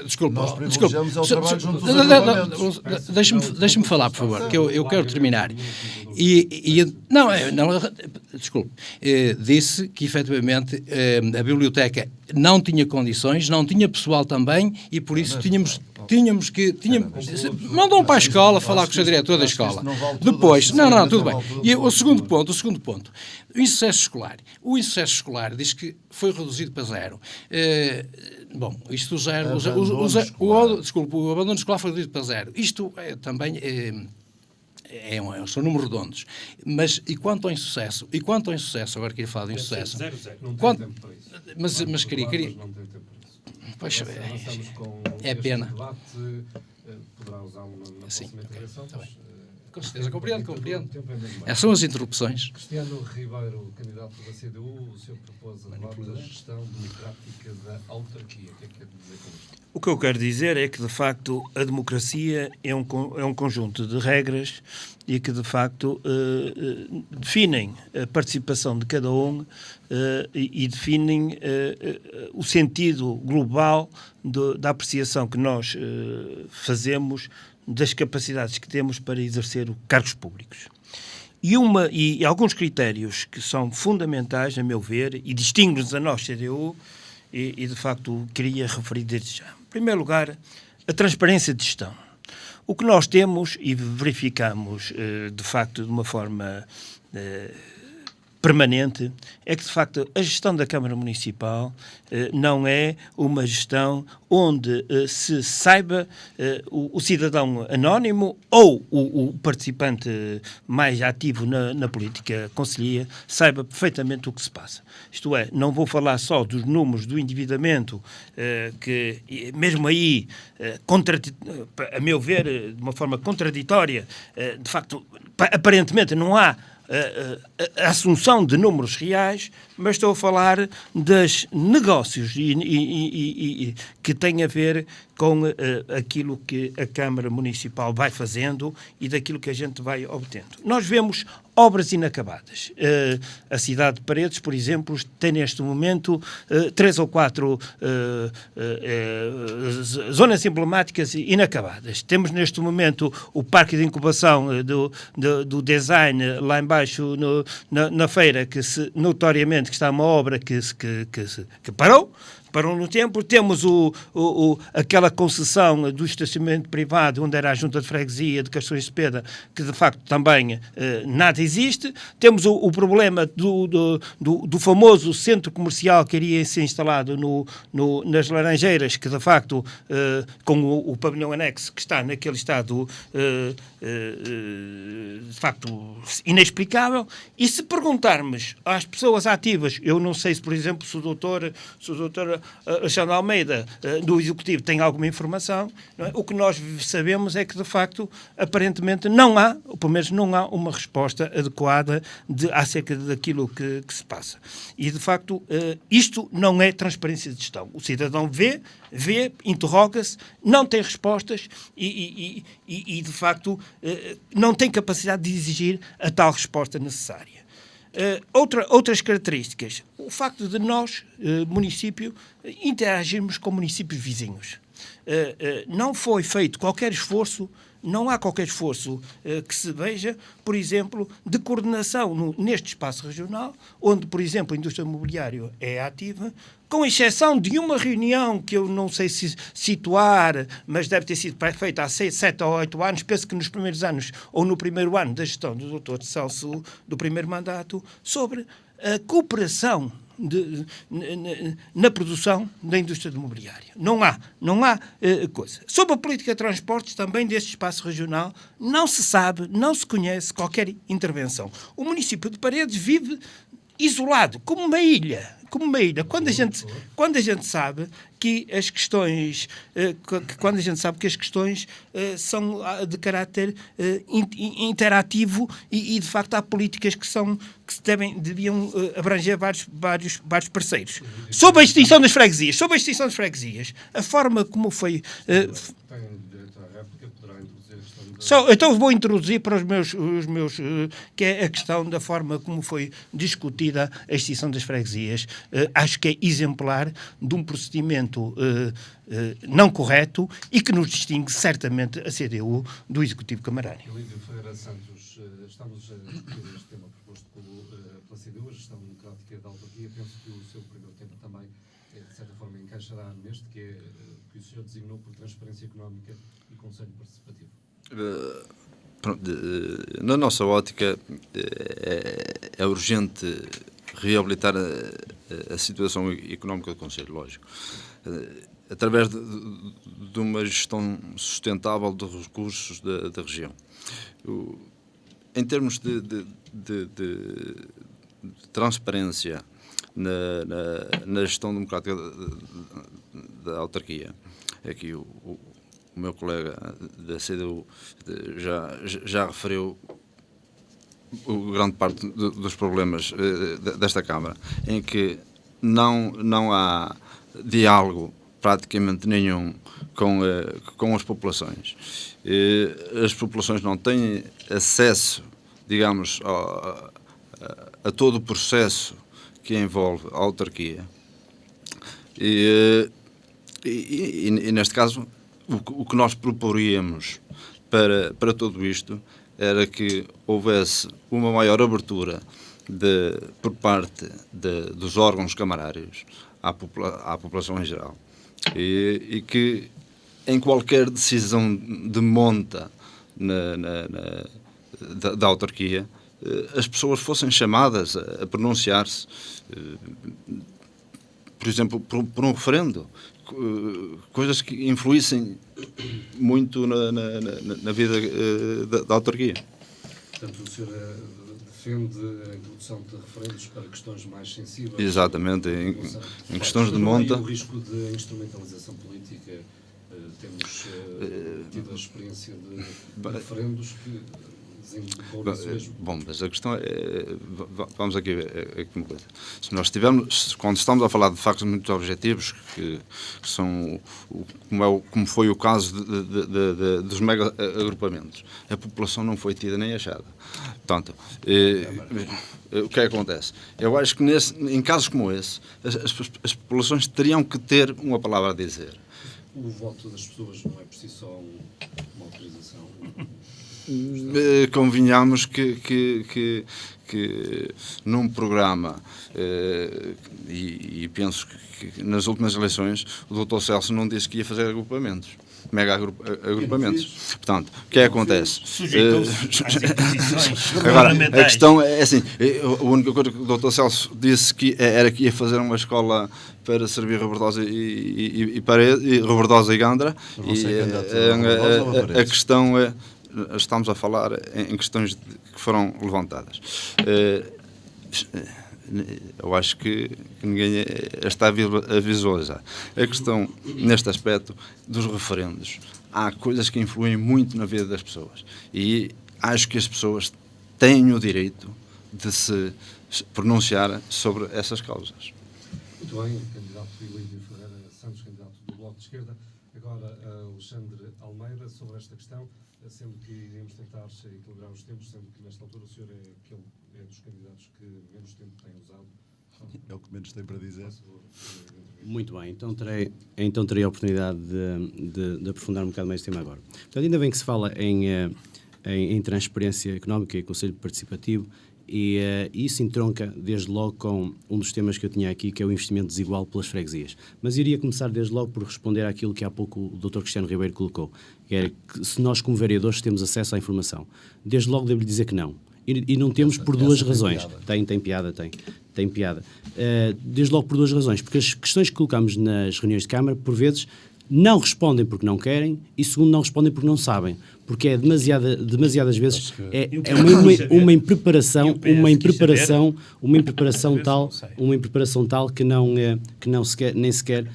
Speaker 6: Desculpa.
Speaker 2: Nós privilegiamos o trabalho junto dos agrupamentos.
Speaker 6: Deixa-me falar, por favor, que eu quero terminar. Desculpe. Disse que efetivamente a biblioteca não tinha condições, não tinha pessoal também, e por isso tínhamos que... Mandam para a escola falar com o seu diretor da escola. Depois... Tudo bem. E o segundo ponto, o insucesso escolar. O insucesso escolar diz que foi reduzido para 0. Isto zero... o abandono escolar foi reduzido para 0. Isto também... são números redondos. Mas, e quanto ao insucesso? Agora queria falar de insucesso.
Speaker 1: Zero. Não tem tempo para isso.
Speaker 6: Mas queria...
Speaker 1: Não tem tempo para isso.
Speaker 6: Pois,
Speaker 1: Estamos com
Speaker 6: é pena.
Speaker 1: este debate, poderá usá-lo na próxima intervenção, mas...
Speaker 6: Com certeza, compreendo.
Speaker 1: O tempo é mesmo mais.
Speaker 6: São as interrupções.
Speaker 1: Cristiano Ribeiro, candidato da CDU, o senhor propôs a debate da gestão democrática da autarquia. O que é que quer dizer com isto?
Speaker 3: O que eu quero dizer é que, de facto, a democracia é um conjunto de regras e que, de facto, definem a participação de cada um e definem o sentido global da apreciação que nós fazemos das capacidades que temos para exercer cargos públicos. E alguns critérios que são fundamentais, a meu ver, e distinguem-nos a nós, CDU, e de facto queria referir desde já. Em primeiro lugar, a transparência de gestão. O que nós temos e verificamos, de facto, de uma forma permanente, é que, de facto, a gestão da Câmara Municipal não é uma gestão onde se saiba o cidadão anónimo ou o participante mais ativo na política concelhia saiba perfeitamente o que se passa. Isto é, não vou falar só dos números do endividamento, que mesmo aí, a meu ver, de uma forma contraditória, de facto, aparentemente não há a assunção de números reais, mas estou a falar dos negócios que têm a ver com aquilo que a Câmara Municipal vai fazendo e daquilo que a gente vai obtendo. Nós vemos obras inacabadas. A cidade de Paredes, por exemplo, tem neste momento 3 ou 4 zonas emblemáticas inacabadas. Temos neste momento o parque de incubação do design lá embaixo na feira, que notoriamente que está uma obra que parou, parou no tempo. Temos aquela concessão do estacionamento privado, onde era a Junta de Freguesia de Castões de Cepeda, que de facto também nada existe. Temos o problema do famoso centro comercial que iria ser instalado nas Laranjeiras, que de facto, com o pavilhão anexo, que está naquele estado de facto inexplicável. E se perguntarmos às pessoas ativas, eu não sei se, por exemplo, se o doutor Alexandre Almeida, do Executivo, tem alguma informação, não é? O que nós sabemos é que, de facto, aparentemente não há, ou pelo menos não há uma resposta adequada acerca daquilo que se passa. E, de facto, isto não é transparência de gestão. O cidadão vê, interroga-se, não tem respostas e de facto, não tem capacidade de exigir a tal resposta necessária. Outras características. O facto de nós, município, interagirmos com municípios vizinhos. Não foi feito qualquer esforço, não há qualquer esforço que se veja, por exemplo, de coordenação neste espaço regional, onde, por exemplo, a indústria imobiliária é ativa, com exceção de uma reunião que eu não sei se situar, mas deve ter sido feita há 7 ou 8 anos, penso que nos primeiros anos, ou no primeiro ano da gestão do Dr. Celso, do primeiro mandato, sobre a cooperação na produção da indústria imobiliária. Não há coisa. Sobre a política de transportes, também deste espaço regional, não se sabe, não se conhece qualquer intervenção. O município de Paredes vive isolado, como uma ilha. Quando a gente sabe que as questões são de caráter interativo e de facto há políticas que deviam abranger vários parceiros. Sobre a extinção das freguesias, a forma como foi... Então vou introduzir para os meus que é a questão da forma como foi discutida a extinção das freguesias. Acho que é exemplar de um procedimento não correto e que nos distingue certamente a CDU do Executivo camarário.
Speaker 1: Elídio Ferreira Santos, estamos a discutir este tema proposto pela CDU, a gestão democrática da autarquia. Penso que o seu primeiro tema também, de certa forma, encaixará neste, que é que o senhor designou por transparência económica e conselho participativo.
Speaker 4: Na nossa ótica, é urgente reabilitar a situação económica do Conselho, lógico, através de uma gestão sustentável dos recursos da região. Em termos de transparência na gestão democrática da autarquia, aqui o meu colega da CDU já referiu grande parte dos problemas desta Câmara, em que não há diálogo praticamente nenhum com as populações. As populações não têm acesso, digamos, a todo o processo que envolve a autarquia. E neste caso, o que nós proporíamos para tudo isto era que houvesse uma maior abertura por parte dos órgãos camarários à população em geral e que em qualquer decisão de monta da autarquia as pessoas fossem chamadas a pronunciar-se, por exemplo, por um referendo, coisas que influíssem muito na vida da autarquia.
Speaker 1: Portanto, o senhor defende a introdução de referendos para questões mais sensíveis.
Speaker 4: Exatamente, em questões de monta.
Speaker 1: O risco de instrumentalização política, temos tido a experiência de referendos que desembocam isso mesmo.
Speaker 4: Bom, mas a questão é, vamos aqui ver uma coisa. Se nós tivermos, quando estamos a falar de factos muito objetivos, que são, como foi o caso dos mega agrupamentos, a população não foi tida nem achada. Portanto, o que é que acontece? Eu acho que em casos como esse, as populações teriam que ter uma palavra a dizer.
Speaker 1: O voto das pessoas não é por si só uma autorização?
Speaker 4: convenhamos que num programa, e penso que nas últimas eleições o Dr. Celso não disse que ia fazer agrupamentos, mega agrupamentos. Portanto, o que é que acontece?
Speaker 3: Sujeitou-se às imposições
Speaker 4: Agora, a
Speaker 3: regulamentares.
Speaker 4: questão é assim, a única coisa que o Dr. Celso disse que era que ia fazer uma escola para servir Rebordosa e Rebordosa e Gandra,
Speaker 2: Mas você é candidato a
Speaker 4: e
Speaker 2: Rebordosa ou a
Speaker 4: a
Speaker 2: Paredes?
Speaker 4: questão é, estamos a falar em questões que foram levantadas. Eu acho que ninguém está a visualizar. A questão, neste aspecto, dos referendos. Há coisas que influem muito na vida das pessoas. E acho que as pessoas têm o direito de se pronunciar sobre essas causas.
Speaker 1: Muito bem, candidato Ilídio Ferreira Santos, candidato do Bloco de Esquerda. Agora, Alexandre Almeida, sobre esta questão, sendo que iremos tentar equilibrar os tempos, sendo que nesta altura o senhor é dos candidatos que menos tempo tem usado.
Speaker 2: É o que menos tem para dizer.
Speaker 5: Muito bem, então terei a oportunidade de aprofundar um bocado mais esse tema agora. Portanto, ainda bem que se fala em transparência económica e conselho participativo, e isso entronca desde logo com um dos temas que eu tinha aqui, que é o investimento desigual pelas freguesias. Mas iria começar desde logo por responder àquilo que há pouco o Dr. Cristiano Ribeiro colocou, que é que se nós como vereadores temos acesso à informação. Desde logo devo-lhe dizer que não. E não temos por duas razões. Tem piada. Desde logo por duas razões. Porque as questões que colocamos nas reuniões de Câmara, por vezes, não respondem porque não querem e, segundo, não respondem porque não sabem. Porque é demasiadas vezes uma impreparação tal que nem sequer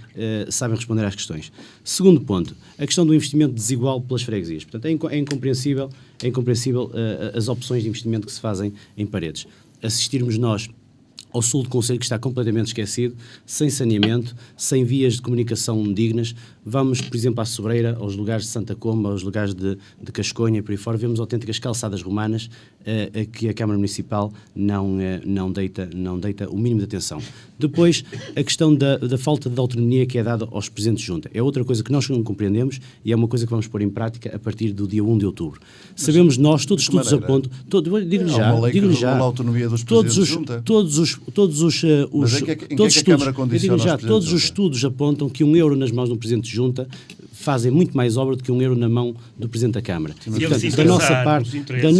Speaker 5: sabem responder às questões. Segundo ponto, a questão do investimento desigual pelas freguesias. Portanto, é incompreensível as opções de investimento que se fazem em paredes. Assistirmos nós ao sul do concelho, que está completamente esquecido, sem saneamento, sem vias de comunicação dignas. Vamos, por exemplo, à Sobreira, aos lugares de Santa Comba, aos lugares de Casconha e por aí fora, vemos autênticas calçadas romanas a que a Câmara Municipal não deita o mínimo de atenção. Depois, a questão da falta de autonomia que é dada aos presidentes de junta. É outra coisa que nós não compreendemos e é uma coisa que vamos pôr em prática a partir do dia 1 de outubro. Sabemos nós, todos os estudos apontam... Digo-lhe já.
Speaker 2: A autonomia dos presidentes de junta.
Speaker 5: Mas
Speaker 2: em que é que a Câmara condiciona os presidentes
Speaker 5: todos
Speaker 2: de
Speaker 5: os
Speaker 2: junta?
Speaker 5: estudos apontam que €1 nas mãos de um presidente de junta fazem muito mais obra do que €1 na mão do presidente da Câmara. Portanto, da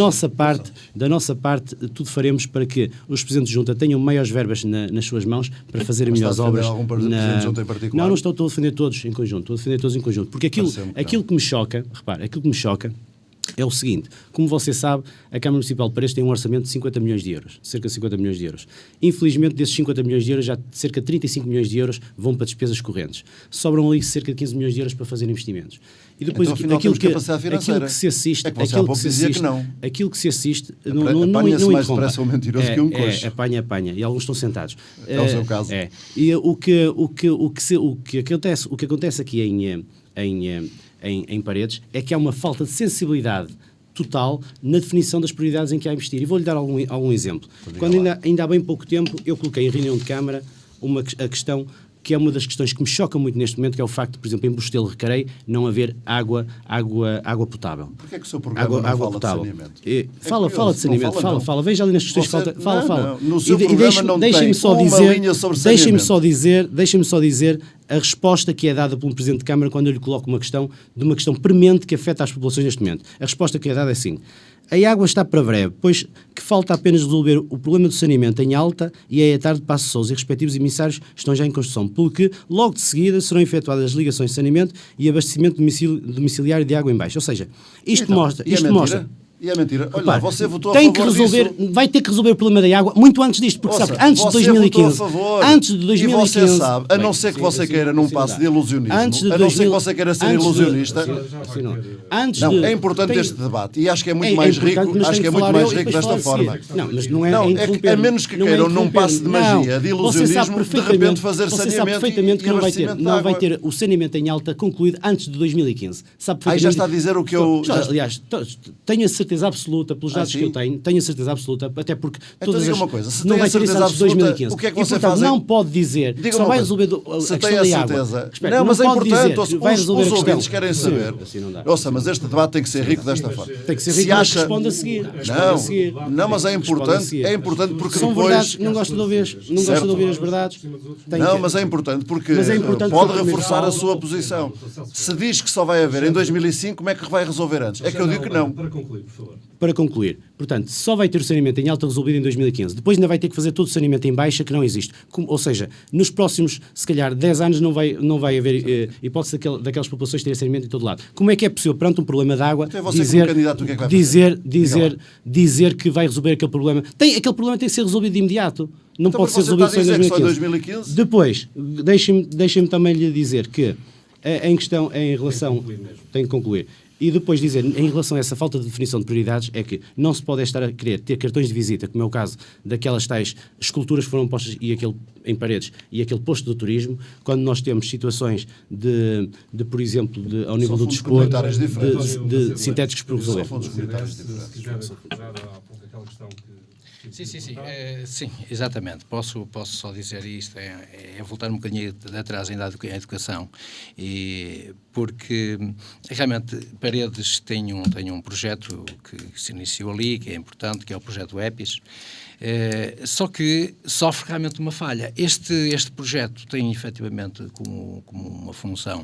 Speaker 5: nossa parte, tudo faremos para que os presidentes de junta tenham maiores verbas nas suas mãos para fazerem melhores obras.
Speaker 2: Algum presidente de junta em particular?
Speaker 5: Não estou a defender todos em conjunto. Porque aquilo que me choca, repare, é o seguinte: como você sabe, a Câmara Municipal de Paredes tem um orçamento de 50 milhões de euros, cerca de 50 milhões de euros. Infelizmente, desses 50 milhões de euros, já cerca de 35 milhões de euros vão para despesas correntes. Sobram ali cerca de 15 milhões de euros para fazer investimentos. E depois
Speaker 2: então, afinal,
Speaker 5: aquilo
Speaker 2: que
Speaker 5: se assiste,
Speaker 2: é que você há pouco dizia que não.
Speaker 5: Aquilo que se assiste,
Speaker 2: apanha-se mais depressa um mentiroso que um coxo.
Speaker 5: Apanha, e alguns estão sentados.
Speaker 2: É o seu caso.
Speaker 5: E o que acontece aqui em Paredes é que há uma falta de sensibilidade total na definição das prioridades em que há a investir. E vou-lhe dar algum exemplo. Quando ainda há bem pouco tempo eu coloquei em reunião de Câmara a questão que é uma das questões que me choca muito neste momento, que é o facto de, por exemplo, em Bustelo Recarei não haver água potável.
Speaker 2: Porquê é que o seu programa não fala
Speaker 5: potável.
Speaker 2: de saneamento?
Speaker 5: Fala de saneamento, fala. Veja ali nas questões que falta. Fala.
Speaker 2: No seu programa não tem uma linha sobre saneamento.
Speaker 5: Deixem-me só dizer a resposta que é dada por um Presidente de Câmara quando eu lhe coloco uma questão premente que afeta as populações neste momento. A resposta que é dada é assim: a água está para breve, pois que falta apenas resolver o problema do saneamento em Alta e a tarde de Passo de Sousa e respectivos emissários estão já em construção, pelo que logo de seguida serão efetuadas as ligações de saneamento e abastecimento domiciliário de água em baixo. Ou seja, isto mostra...
Speaker 2: E é mentira. Olha,
Speaker 5: repare,
Speaker 2: você votou a favor disso.
Speaker 5: Vai ter que resolver o problema da água muito antes disto, porque sabe, antes de 2015...
Speaker 2: E você sabe, a não ser que você queira num passo de ilusionismo, a não ser que você queira ser ilusionista... Não, é importante este debate e acho que é muito mais rico, acho que é muito mais rico desta forma.
Speaker 5: Não, mas não é
Speaker 2: a menos que queiram num passo de magia, de ilusionismo, de repente fazer
Speaker 5: saneamento. Você sabe perfeitamente que não vai ter o saneamento em Alta concluído antes de 2015.
Speaker 2: Aí já está a dizer o que eu...
Speaker 5: Aliás, tenho a certeza certeza absoluta, pelos dados que eu tenho a certeza absoluta, até porque
Speaker 2: Então
Speaker 5: todas
Speaker 2: diga
Speaker 5: as...
Speaker 2: uma coisa, se
Speaker 5: não
Speaker 2: tem
Speaker 5: vai
Speaker 2: a
Speaker 5: ter isso
Speaker 2: certeza
Speaker 5: antes de
Speaker 2: absoluta,
Speaker 5: 2015.
Speaker 2: o que é que
Speaker 5: E,
Speaker 2: você
Speaker 5: portanto,
Speaker 2: faz?
Speaker 5: não pode dizer que
Speaker 2: Diga
Speaker 5: só
Speaker 2: uma
Speaker 5: vai
Speaker 2: coisa,
Speaker 5: resolver a
Speaker 2: se
Speaker 5: questão
Speaker 2: tem a
Speaker 5: da água.
Speaker 2: certeza.
Speaker 5: Espera,
Speaker 2: Não, mas é
Speaker 5: pode dizer
Speaker 2: importante,
Speaker 5: que vai resolver
Speaker 2: os
Speaker 5: a questão.
Speaker 2: ouvintes querem saber.
Speaker 5: Assim não dá.
Speaker 2: Ouça, mas este debate tem que ser rico desta forma.
Speaker 5: Tem que ser
Speaker 2: Se
Speaker 5: rico, mas
Speaker 2: acha-
Speaker 5: responde a seguir. Responde a seguir.
Speaker 2: Não, mas é
Speaker 5: Responde a
Speaker 2: importante,
Speaker 5: seguir.
Speaker 2: é importante porque
Speaker 5: São
Speaker 2: depois...
Speaker 5: verdades, não gosto de ouvir, não gosto de ouvir as verdades. Tem
Speaker 2: Não,
Speaker 5: que-
Speaker 2: mas é importante porque
Speaker 5: Mas é importante
Speaker 2: pode
Speaker 5: porque
Speaker 2: reforçar a
Speaker 5: falo-
Speaker 2: sua posição. Se diz que só vai haver em 2005, como é que vai resolver antes? É que eu digo que não.
Speaker 1: Para concluir, por favor.
Speaker 5: Para concluir, portanto, só vai ter o saneamento em alta resolvido em 2015. Depois ainda vai ter que fazer todo o saneamento em baixa, que não existe. Ou seja, nos próximos, se calhar, 10 anos não vai haver hipótese daquelas populações terem saneamento em todo lado. Como é que é possível, perante um problema de água,
Speaker 2: Então, você como candidato, o que é que vai
Speaker 5: dizer que vai resolver aquele problema? Aquele problema tem que ser resolvido de imediato. Não
Speaker 2: Então,
Speaker 5: pode
Speaker 2: mas
Speaker 5: ser
Speaker 2: você
Speaker 5: resolvido
Speaker 2: está a
Speaker 5: só em
Speaker 2: dizer que só em
Speaker 5: 2015.
Speaker 2: 2015?
Speaker 5: Depois, deixem-me também lhe dizer que, em questão, em relação... Tenho que concluir. E depois dizer, em relação a essa falta de definição de prioridades, é que não se pode estar a querer ter cartões de visita, como é o caso daquelas tais esculturas que foram postas em paredes e aquele posto do turismo, quando nós temos situações de por exemplo, ao nível do
Speaker 2: fundos
Speaker 5: desporto,
Speaker 2: comunitários diferentes.
Speaker 5: de sintéticos por resolver.
Speaker 2: São fundos comunitários
Speaker 1: Se
Speaker 2: diferentes.
Speaker 1: quiser recuperar há pouco aquela questão que...
Speaker 6: Sim. Sim, exatamente. Posso só dizer isto, é voltar um bocadinho atrás ainda à educação, porque realmente Paredes tem um projeto que se iniciou ali, que é importante, que é o projeto EPIS, só que sofre realmente uma falha. Este projeto tem efetivamente como uma função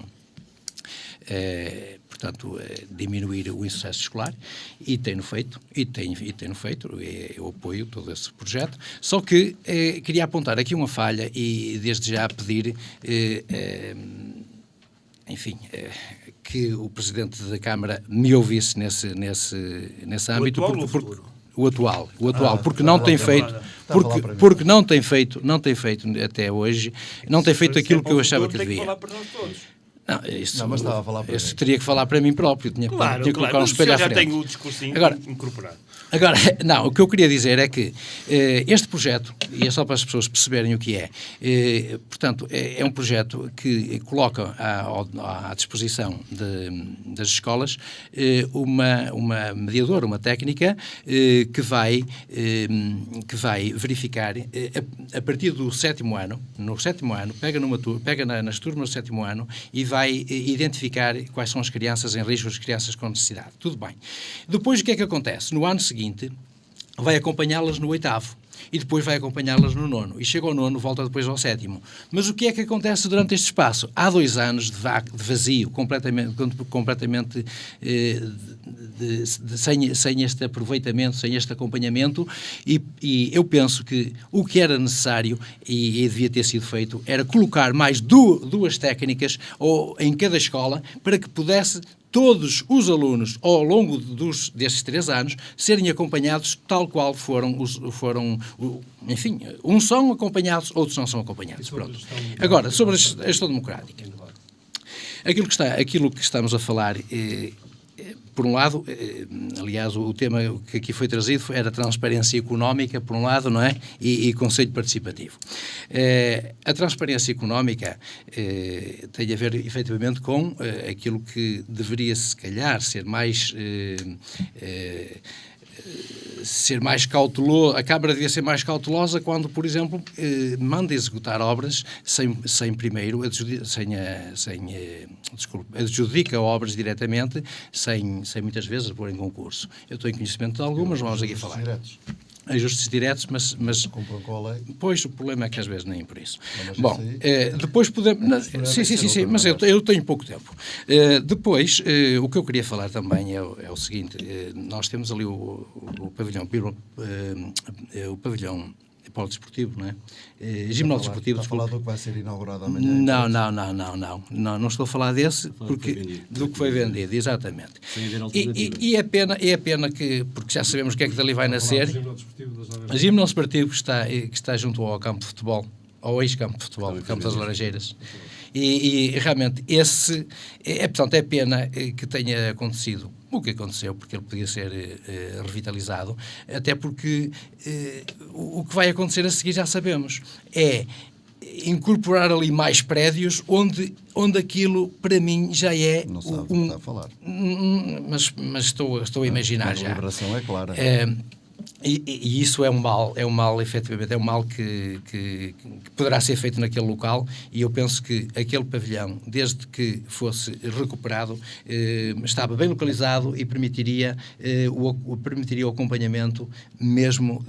Speaker 6: portanto, diminuir o insucesso escolar, e tem-no feito, eu apoio todo esse projeto, só que queria apontar aqui uma falha e desde já pedir, que o Presidente da Câmara me ouvisse nesse âmbito. O atual, porque não tem feito, porque não tem feito até hoje, não tem feito aquilo que eu achava que devia. Não,
Speaker 2: mas estava a falar para
Speaker 6: isso
Speaker 2: mim.
Speaker 6: teria que falar para mim próprio. Tinha que colocar um espelho à
Speaker 3: já
Speaker 6: frente.
Speaker 3: tenho o discursinho incorporado.
Speaker 6: Agora, não, o que eu queria dizer é que este projeto, e é só para as pessoas perceberem o que é, portanto, é um projeto que coloca à disposição das escolas uma mediadora, uma técnica que vai verificar a partir do sétimo ano, pega nas turmas do sétimo ano e vai identificar quais são as crianças em risco, as crianças com necessidade. Tudo bem. Depois o que é que acontece? No ano seguinte vai acompanhá-las no oitavo e depois vai acompanhá-las no nono. E chega ao nono, volta depois ao sétimo. Mas o que é que acontece durante este espaço? Há 2 anos de vazio, completamente sem este aproveitamento, sem este acompanhamento, e eu penso que o que era necessário e devia ter sido feito era colocar mais 2 técnicas em cada escola para que pudesse todos os alunos, ao longo destes 3 anos, serem acompanhados tal qual enfim, uns são acompanhados, outros não são acompanhados. Pronto. Agora, sobre a gestão democrática. Aquilo que estamos a falar, por um lado, aliás, o tema que aqui foi trazido era transparência económica, por um lado, não é? E conselho participativo. A transparência económica tem a ver, efetivamente, com aquilo que deveria, se calhar, ser mais cauteloso. A Câmara devia ser mais cautelosa quando, por exemplo, manda executar obras sem primeiro adjudica obras diretamente, sem muitas vezes pôr em concurso. Eu estou em conhecimento de algumas, vamos aqui falar. Ajustes diretos, mas
Speaker 2: compram com a lei.
Speaker 6: Pois, o problema é que às vezes nem por isso.
Speaker 2: Mas
Speaker 6: bom, depois podemos... Sim, mas eu tenho pouco tempo. Depois, o que eu queria falar também é o seguinte, nós temos ali o pavilhão polidesportivo, não é? Ginásio desportivo,
Speaker 2: Está a falar do que vai ser inaugurado amanhã?
Speaker 6: Não estou a falar desse, do que foi vendido, exatamente. E é pena que, porque já sabemos o que é que dali vai nascer, o ginásio desportivo que está junto ao campo de futebol, ao ex-campo de futebol, campo das Laranjeiras. E realmente portanto, é pena que tenha acontecido o que aconteceu, porque ele podia ser revitalizado, até porque o que vai acontecer a seguir já sabemos. incorporar ali mais prédios onde aquilo, para mim, já é...
Speaker 2: Não sabe o que está a falar.
Speaker 6: Mas estou a imaginar
Speaker 2: A
Speaker 6: já.
Speaker 2: deliberação é clara.
Speaker 6: E isso é um mal, efetivamente, é um mal que poderá ser feito naquele local, e eu penso que aquele pavilhão, desde que fosse recuperado, estava bem localizado e permitiria o acompanhamento mesmo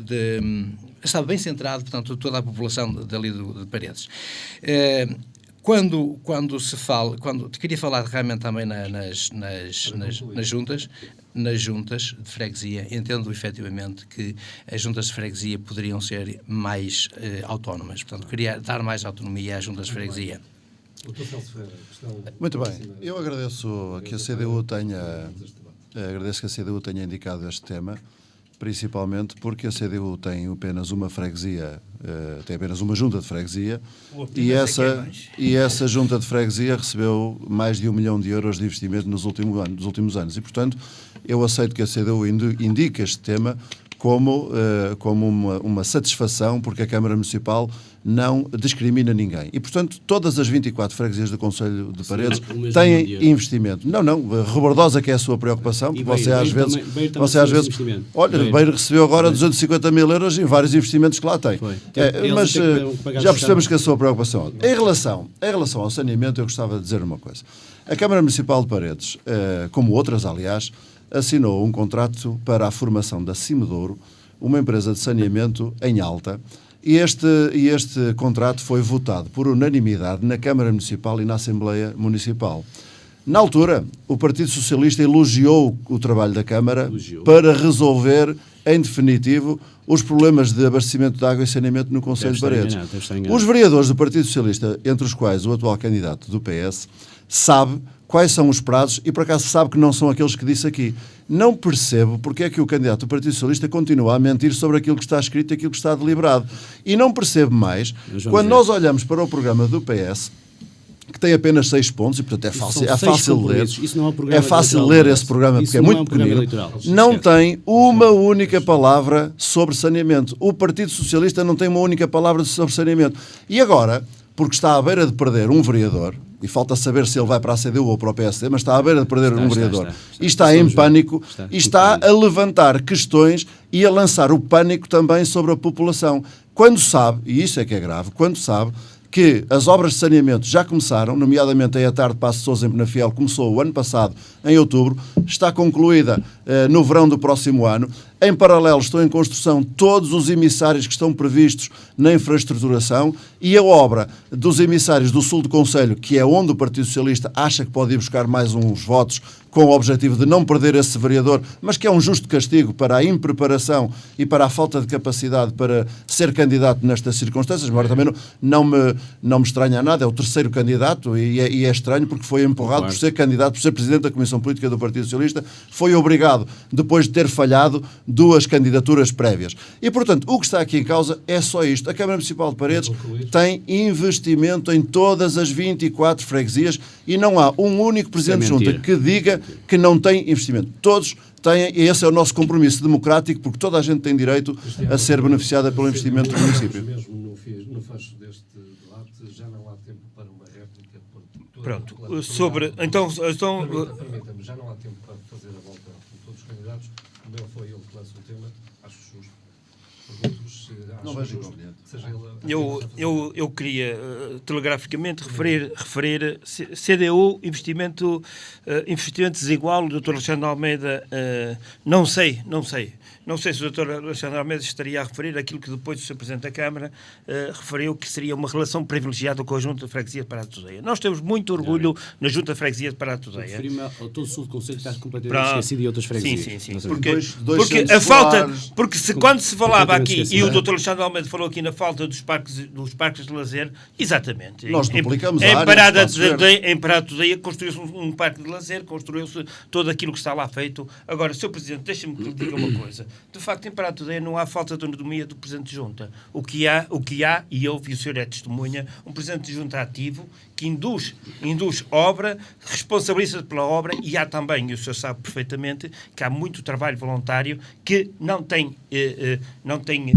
Speaker 6: estava bem centrado, portanto, toda a população dali de Paredes. Quando se fala, queria falar realmente também nas juntas de freguesia, entendo efetivamente que as juntas de freguesia poderiam ser mais autónomas, portanto, queria dar mais autonomia às juntas de freguesia.
Speaker 2: Muito bem, eu agradeço que a CDU tenha indicado este tema, principalmente porque a CDU tem apenas uma freguesia, tem apenas uma junta de freguesia, e essa junta de freguesia recebeu mais de 1 milhão de euros de investimento nos últimos anos. E, portanto, eu aceito que a CDU indique este tema como uma satisfação, porque a Câmara Municipal não discrimina ninguém. E, portanto, todas as 24 freguesias do Concelho de Paredes têm investimento. Não, rebordosa que é a sua preocupação, porque você às vezes... Olha, Beira recebeu agora 250 mil euros em vários investimentos que lá tem. Mas já percebemos que a sua preocupação... Em relação ao saneamento, eu gostava de dizer uma coisa. A Câmara Municipal de Paredes, como outras, aliás, assinou um contrato para a formação da Cimedouro, uma empresa de saneamento em Alta, e este contrato foi votado por unanimidade na Câmara Municipal e na Assembleia Municipal. Na altura, o Partido Socialista elogiou o trabalho da Câmara para resolver, em definitivo, os problemas de abastecimento de água e saneamento no Concelho de Paredes. Os vereadores do Partido Socialista, entre os quais o atual candidato do PS, sabe quais são os prazos e, por acaso, sabe que não são aqueles que disse aqui. Não percebo porque é que o candidato do Partido Socialista continua a mentir sobre aquilo que está escrito e aquilo que está deliberado. E não percebo mais quando nós olhamos para o programa do PS, que tem apenas 6 pontos, e, portanto, é fácil ler. É fácil ler esse programa, porque é muito pequenino. Não tem uma única palavra sobre saneamento. O Partido Socialista não tem uma única palavra sobre saneamento. E agora, porque está à beira de perder um vereador, e falta saber se ele vai para a CDU ou para o PSD, mas está à beira de perder um vereador, e está em pânico, e está a levantar questões e a lançar o pânico também sobre a população. Quando sabe, e isso é que é grave, quando sabe que as obras de saneamento já começaram, nomeadamente a Tarde Passo de Sousa em Penafiel, começou o ano passado, em outubro, está concluída no verão do próximo ano. Em paralelo estão em construção todos os emissários que estão previstos na infraestruturação, e a obra dos emissários do sul do Concelho, que é onde o Partido Socialista acha que pode ir buscar mais uns votos, com o objetivo de não perder esse vereador, mas que é um justo castigo para a impreparação e para a falta de capacidade para ser candidato nestas circunstâncias. Agora também não me estranha nada, é o terceiro candidato, e é estranho porque foi empurrado por ser candidato, por ser presidente da Comissão Política do Partido Socialista, foi obrigado, depois de ter falhado 2 candidaturas prévias. E, portanto, o que está aqui em causa é só isto. A Câmara Municipal de Paredes tem investimento em todas as 24 freguesias e não há um único presidente de junta que diga que não tem investimento. Todos têm, e esse é o nosso compromisso democrático, porque toda a gente tem direito a ser beneficiada pelo investimento do município.
Speaker 1: Mesmo no fecho deste debate, já não há tempo para uma réplica.
Speaker 3: Pronto, então
Speaker 1: permita-me, já não há tempo para fazer a volta com todos os candidatos. O meu foi ele que lança o tema, acho justo. Pergunto-vos se acha justo, seja ele...
Speaker 3: Eu queria telegraficamente referir CDU, investimento desigual. O Dr. Alexandre Almeida, não sei se o Dr. Alexandre Almeida estaria a referir aquilo que depois o Sr. Presidente da Câmara referiu, que seria uma relação privilegiada com a Junta de Freguesia de Pará-de-Tudeia. Nós temos muito orgulho na Junta de Freguesia de Pará-de-Tudeia.
Speaker 5: Referir-me ao todo o sul do Concelho que está completamente esquecido de outras freguesias.
Speaker 3: Sim. Porque a falta... Porque quando se falava aqui, e o Dr. Alexandre Almeida falou aqui na falta dos parques de lazer, exatamente.
Speaker 2: Nós duplicamos a
Speaker 3: área. Em
Speaker 2: Pará-de-Tudeia
Speaker 3: construiu-se um parque de lazer, construiu-se todo aquilo que está lá feito. Agora, Sr. Presidente, deixa-me que lhe diga uma coisa. De facto, em Pará-de-Tudeia não há falta de autonomia do Presidente de Junta. O que há, e eu vi o senhor é testemunha, um Presidente de Junta ativo, que induz obra, responsabiliza-se pela obra, e há também, e o senhor sabe perfeitamente, que há muito trabalho voluntário que não tem tem...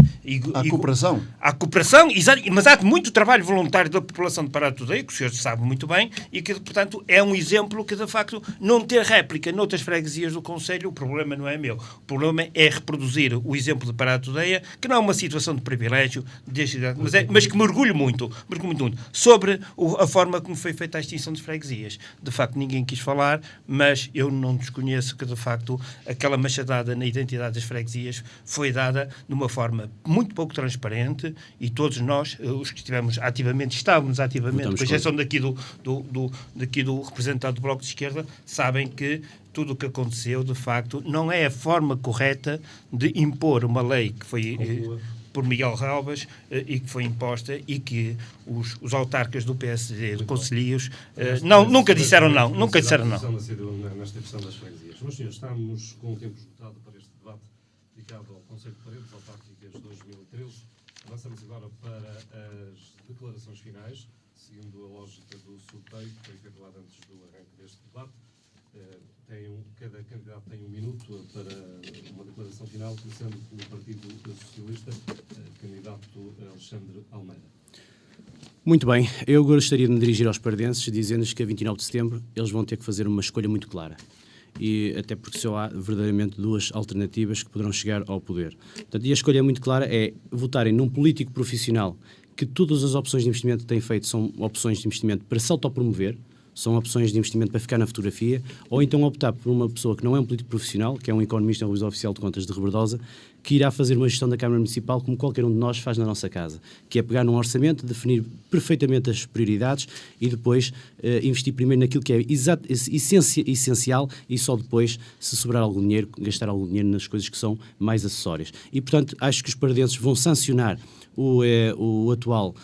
Speaker 2: Há cooperação.
Speaker 3: Há cooperação, mas há muito trabalho voluntário da população de Pará de Tudeia, que o senhor sabe muito bem, e que, portanto, é um exemplo que, de facto, não ter réplica noutras freguesias do Conselho, o problema não é meu. O problema é reproduzir o exemplo de Pará de Tudeia, que não é uma situação de privilégio, mas que me orgulho muito sobre a forma como foi feita a extinção de freguesias. De facto, ninguém quis falar, mas eu não desconheço que, de facto, aquela machadada na identidade das freguesias foi dada de uma forma muito pouco transparente, e todos nós, os que estávamos ativamente, com exceção daqui do representante do Bloco de Esquerda, sabem que tudo o que aconteceu, de facto, não é a forma correta de impor uma lei que foi por Miguel Relvas e que foi imposta, e que os autarcas do PSD, de concelhios, nunca disseram não. Nunca disseram não.
Speaker 1: Nesta questão das freguesias. Meus senhores, estamos com o tempo esgotado para este debate dedicado ao Conselho de Paredes Autárquicas 2013. Avançamos agora para as declarações finais, seguindo a lógica do sorteio que foi efetuado antes do arranque deste debate. Cada candidato tem 1 minuto para uma declaração final, começando pelo Partido Socialista, candidato Alexandre Almeida.
Speaker 5: Muito bem, eu gostaria de me dirigir aos paredenses, dizendo-lhes que a 29 de setembro eles vão ter que fazer uma escolha muito clara. E até porque só há verdadeiramente 2 alternativas que poderão chegar ao poder. Portanto, e a escolha muito clara é votarem num político profissional que todas as opções de investimento que tem feito são opções de investimento para se autopromover, são opções de investimento para ficar na fotografia, ou então optar por uma pessoa que não é um político profissional, que é um economista, um revisor oficial de contas de Rebordosa, que irá fazer uma gestão da Câmara Municipal como qualquer um de nós faz na nossa casa, que é pegar num orçamento, definir perfeitamente as prioridades e depois investir primeiro naquilo que é essencial, e só depois, se sobrar algum dinheiro, gastar algum dinheiro nas coisas que são mais acessórias. E, portanto, acho que os paredenses vão sancionar o atual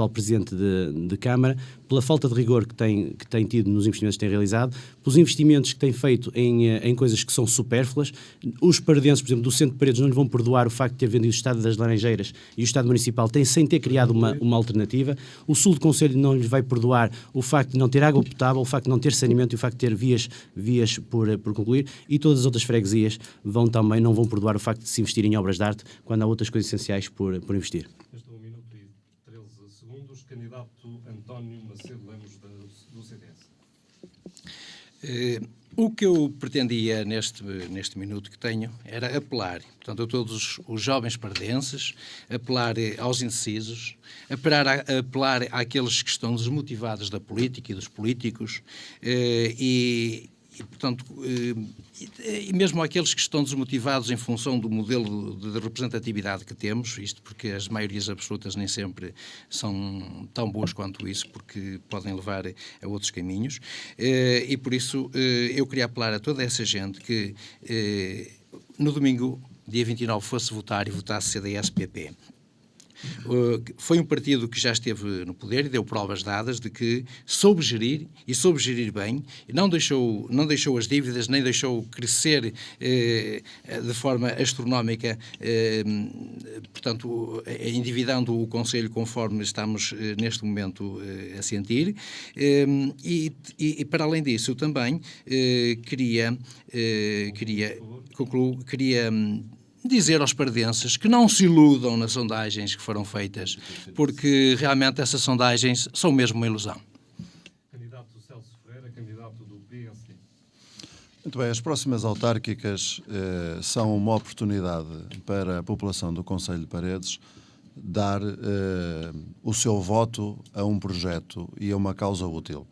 Speaker 5: Presidente de Câmara pela falta de rigor que tem tido nos investimentos que tem realizado, pelos investimentos que tem feito em coisas que são supérfluas. Os paredenses, por exemplo, do Centro de Paredes, não lhe vão perdoar o facto de ter vendido o Estado das Laranjeiras e o Estado Municipal sem ter criado uma alternativa. O Sul do Conselho não lhe vai perdoar o facto de não ter água potável, o facto de não ter saneamento e o facto de ter vias por concluir, e todas as outras freguesias também não vão perdoar o facto de se investir em obras de arte quando há outras coisas essenciais por investir.
Speaker 1: Este é 1 minuto e 13 segundos. Candidato António Macedo Lemos, do CDS.
Speaker 6: O que eu pretendia neste minuto que tenho era apelar, portanto, a todos os jovens paredenses, apelar aos indecisos, apelar àqueles que estão desmotivados da política e dos políticos, e portanto, e mesmo àqueles que estão desmotivados em função do modelo de representatividade que temos, isto porque as maiorias absolutas nem sempre são tão boas quanto isso, porque podem levar a outros caminhos, e por isso eu queria apelar a toda essa gente que no domingo, dia 29, fosse votar e votasse CDS-PP. Foi um partido que já esteve no poder e deu provas dadas de que soube gerir bem, e não deixou as dívidas, nem deixou crescer de forma astronómica, portanto, endividando o Conselho conforme estamos neste momento a sentir, e para além disso também queria dizer aos paredenses que não se iludam nas sondagens que foram feitas, porque realmente essas sondagens são mesmo uma ilusão.
Speaker 1: Candidato Celso Ferreira, candidato do PSD.
Speaker 2: Muito bem, as próximas autárquicas são uma oportunidade para a população do Conselho de Paredes dar o seu voto a um projeto e a uma causa útil.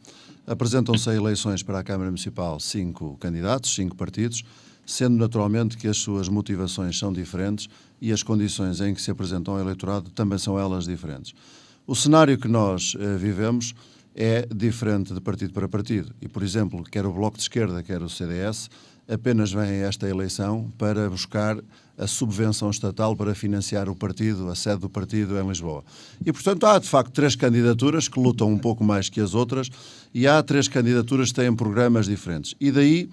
Speaker 2: Apresentam-se a eleições para a Câmara Municipal 5 candidatos, 5 partidos, sendo naturalmente que as suas motivações são diferentes e as condições em que se apresentam ao eleitorado também são elas diferentes. O cenário que nós vivemos é diferente de partido para partido e, por exemplo, quer o Bloco de Esquerda, quer o CDS, apenas vêm a esta eleição para buscar a subvenção estatal para financiar o partido, a sede do partido em Lisboa. E, portanto, há, de facto, 3 candidaturas que lutam um pouco mais que as outras e há 3 candidaturas que têm programas diferentes. E daí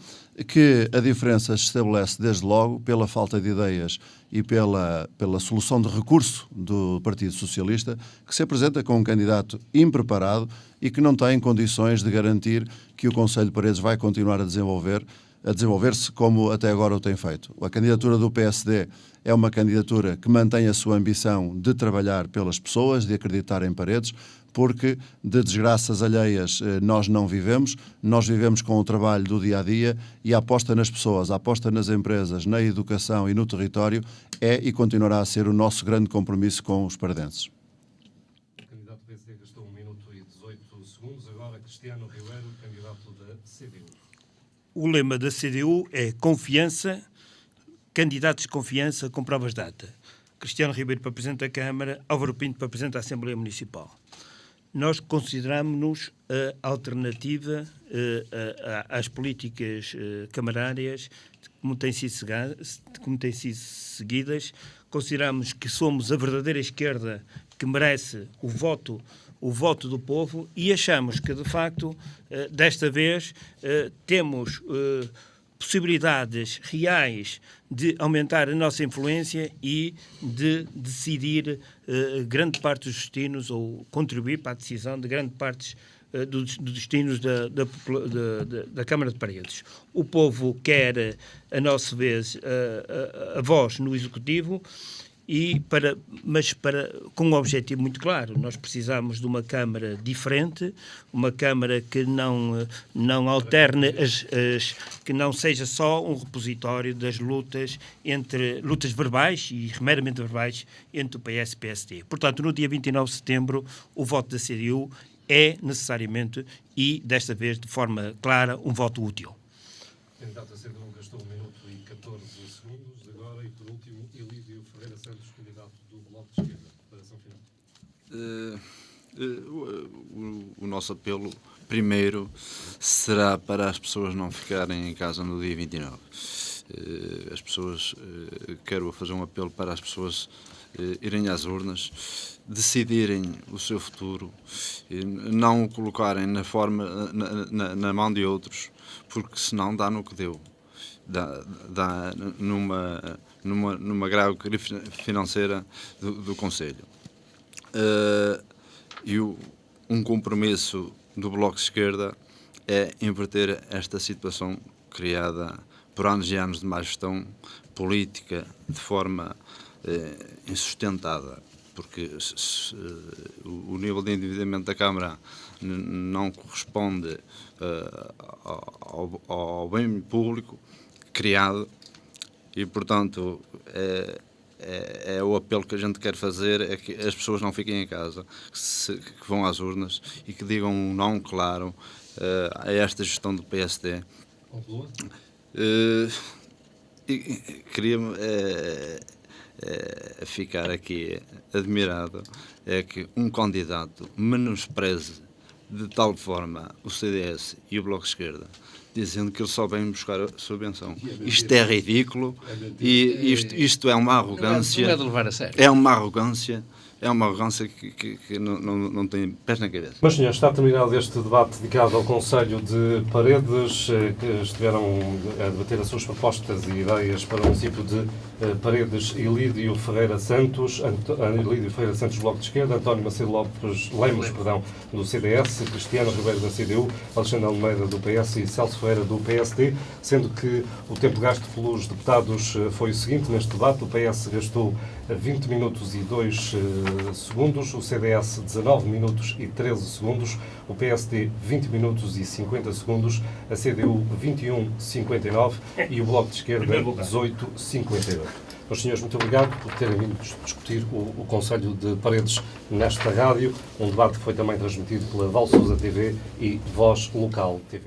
Speaker 2: que a diferença se estabelece desde logo pela falta de ideias e pela solução de recurso do Partido Socialista, que se apresenta com um candidato impreparado e que não tem condições de garantir que o Conselho de Paredes vai continuar a desenvolver a desenvolver-se como até agora o tem feito. A candidatura do PSD é uma candidatura que mantém a sua ambição de trabalhar pelas pessoas, de acreditar em Paredes, porque de desgraças alheias nós não vivemos, nós vivemos com o trabalho do dia-a-dia e a aposta nas pessoas, a aposta nas empresas, na educação e no território é e continuará a ser o nosso grande compromisso com os paredenses.
Speaker 1: O candidato do PSD gastou 1 minuto e 18 segundos. Agora, Cristiano Ribeiro, candidato da CDU.
Speaker 3: O lema da CDU é confiança, candidatos de confiança com provas de data. Cristiano Ribeiro para Presidente da Câmara, Álvaro Pinto para Presidente da Assembleia Municipal. Nós consideramos-nos a alternativa às políticas camarárias como têm sido seguidas. Consideramos que somos a verdadeira esquerda que merece o voto do povo e achamos que, de facto, desta vez temos possibilidades reais de aumentar a nossa influência e de decidir grande parte dos destinos ou contribuir para a decisão de grande parte dos destinos da Câmara de Paredes. O povo quer, a nossa vez, a voz no Executivo, mas com um objetivo muito claro. Nós precisamos de uma Câmara diferente, uma Câmara que não alterne, que não seja só um repositório das lutas verbais e meramente verbais entre o PS e o PSD. Portanto, no dia 29 de setembro, o voto da CDU é necessariamente e, desta vez, de forma clara, um voto útil.
Speaker 1: O candidato da CDU gastou 1 minuto e 14 segundos. Agora, e por último, Elídio Ferreira Santos, candidato do Bloco de Esquerda. Declaração final.
Speaker 4: O nosso apelo, primeiro, será para as pessoas não ficarem em casa no dia 29. As pessoas, quero fazer um apelo para as pessoas irem às urnas, decidirem o seu futuro, não o colocarem na mão de outros, porque senão dá no que deu. Dá numa grave crise financeira do Conselho. E um compromisso do Bloco de Esquerda é inverter esta situação criada por anos e anos de má gestão política de forma insustentada, porque o nível de endividamento da Câmara não corresponde ao bem público criado e, portanto, é o apelo que a gente quer fazer, é que as pessoas não fiquem em casa, que vão às urnas e que digam um não claro a esta gestão do PSD.
Speaker 1: Conclua.
Speaker 4: Queria-me ficar aqui admirado, é que um candidato menospreze de tal forma o CDS e o Bloco de Esquerda, dizendo que eles só vêm buscar a subvenção. Isto é ridículo e isto é uma arrogância.
Speaker 6: Não é de levar a sério.
Speaker 4: É uma arrogância que não tem pés na cabeça.
Speaker 1: Mas, senhores, está terminado este debate dedicado ao Conselho de Paredes, que estiveram a debater as suas propostas e ideias para o município de Paredes, Elídio Ferreira Santos, Bloco de Esquerda, António Macedo Lemos, do CDS, Cristiano Ribeiro da CDU, Alexandre Almeida do PS e Celso Ferreira do PSD, sendo que o tempo gasto pelos deputados foi o seguinte neste debate: o PS gastou 20 minutos e 2 segundos, o CDS 19 minutos e 13 segundos, o PSD 20 minutos e 50 segundos, a CDU 21,59 e o Bloco de Esquerda 18,58. Meus senhores, muito obrigado por terem vindo discutir o Conselho de Paredes nesta rádio, um debate que foi também transmitido pela Val Sousa TV e Voz Local TV.